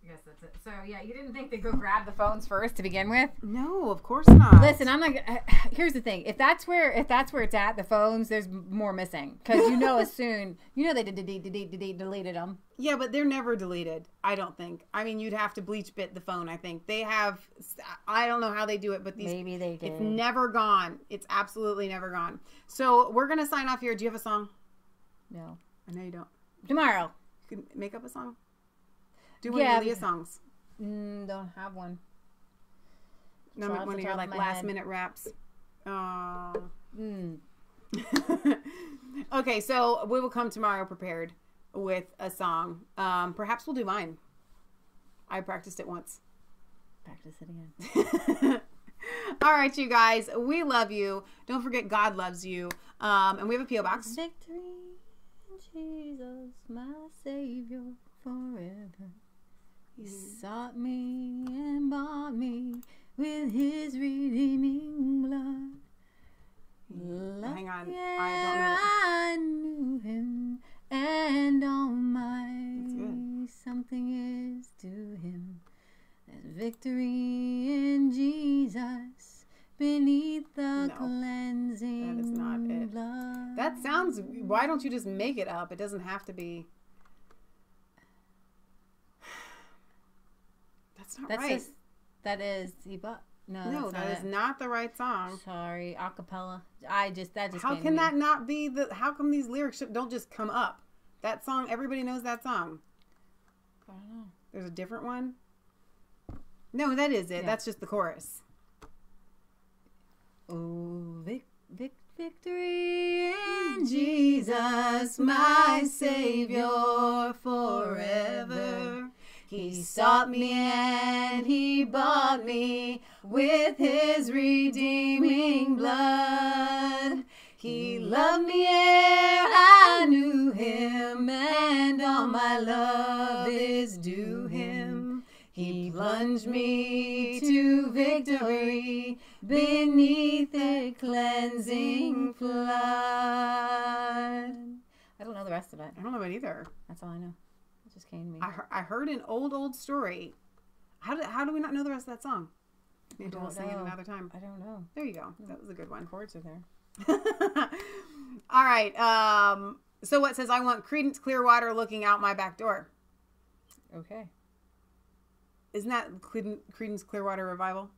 Yes, that's it. So, yeah, you didn't think they'd go grab the phones first to begin with? No, of course not. Listen, I'm not... Here's the thing. If that's where it's at, the phones, there's more missing. Because you know as soon... You know they deleted them. Yeah, but they're never deleted, I don't think. I mean, you'd have to bleach bit the phone, I think. They have... I don't know how they do it, but these... Maybe they did. It's never gone. It's absolutely never gone. So, we're going to sign off here. Do you have a song? No. I know you don't. Tomorrow. You can make up a song. Do one of Leah songs. Don't have one. No, one of your like last minute raps. Okay, so we will come tomorrow prepared with a song. Perhaps we'll do mine. I practiced it once. Practice it again. All right, you guys. We love you. Don't forget God loves you. And we have a P.O. box. Victory in Jesus, my Savior forever. He sought me and bought me with his redeeming blood. Hang on. I knew him, and all my something is to him. There's victory in Jesus beneath the cleansing that is not it. blood. That sounds. Why don't you just make it up? It doesn't have to be. That's not right. That is he bought. No, that is not the right song. Sorry, acapella. That just. How can that not be the? How come these lyrics don't just come up? That song, everybody knows that song. I don't know. There's a different one. No, that is it. Yeah. That's just the chorus. Oh, victory in Jesus, my Savior forever. He sought me and he bought me with his redeeming blood. He loved me ere I knew him, and all my love is due him. He plunged me to victory beneath a cleansing flood. I don't know the rest of it. I don't know it either. That's all I know. Just came to me. I heard an old story. How do we not know the rest of that song? Maybe we'll sing it another time. I don't know. There you go. That was a good one. Chords are there. All right. So what says I want Creedence Clearwater looking out my back door? Okay. Isn't that Creedence Clearwater Revival?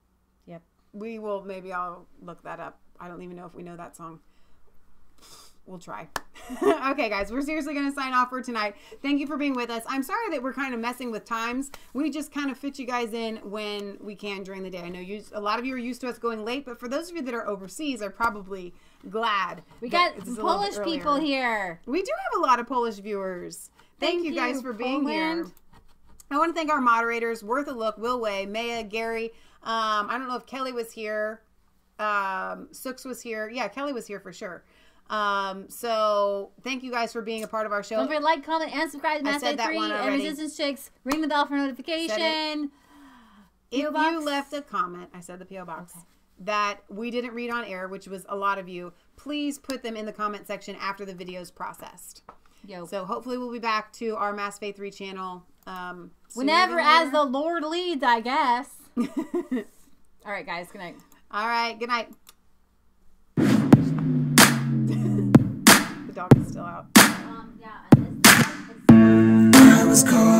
Yep. We will. Maybe I'll look that up. I don't even know if we know that song. We'll try. Okay, guys, we're seriously going to sign off for tonight. Thank you for being with us. I'm sorry that we're kind of messing with times. We just kind of fit you guys in when we can during the day. I know a lot of you are used to us going late, but for those of you that are overseas are probably glad. We got some Polish people here. We do have a lot of Polish viewers. Thank you guys for being here. I want to thank our moderators, Worth a Look, Will Way, Maia, Gary. I don't know if Kelly was here. Sooks was here. Yeah, Kelly was here for sure. So thank you guys for being a part of our show. Don't forget to like, comment, and subscribe to Mass 3 and Resistance Chicks. Ring the bell for notification. If you left a comment, I said the P.O. Box, that we didn't read on air, which was a lot of you, please put them in the comment section after the video's processed. So hopefully we'll be back to our Mass Faith 3 channel. Whenever as the Lord leads, I guess. All right, guys. Good night. All right. Good night. The dog is still out. Yeah, and this I was called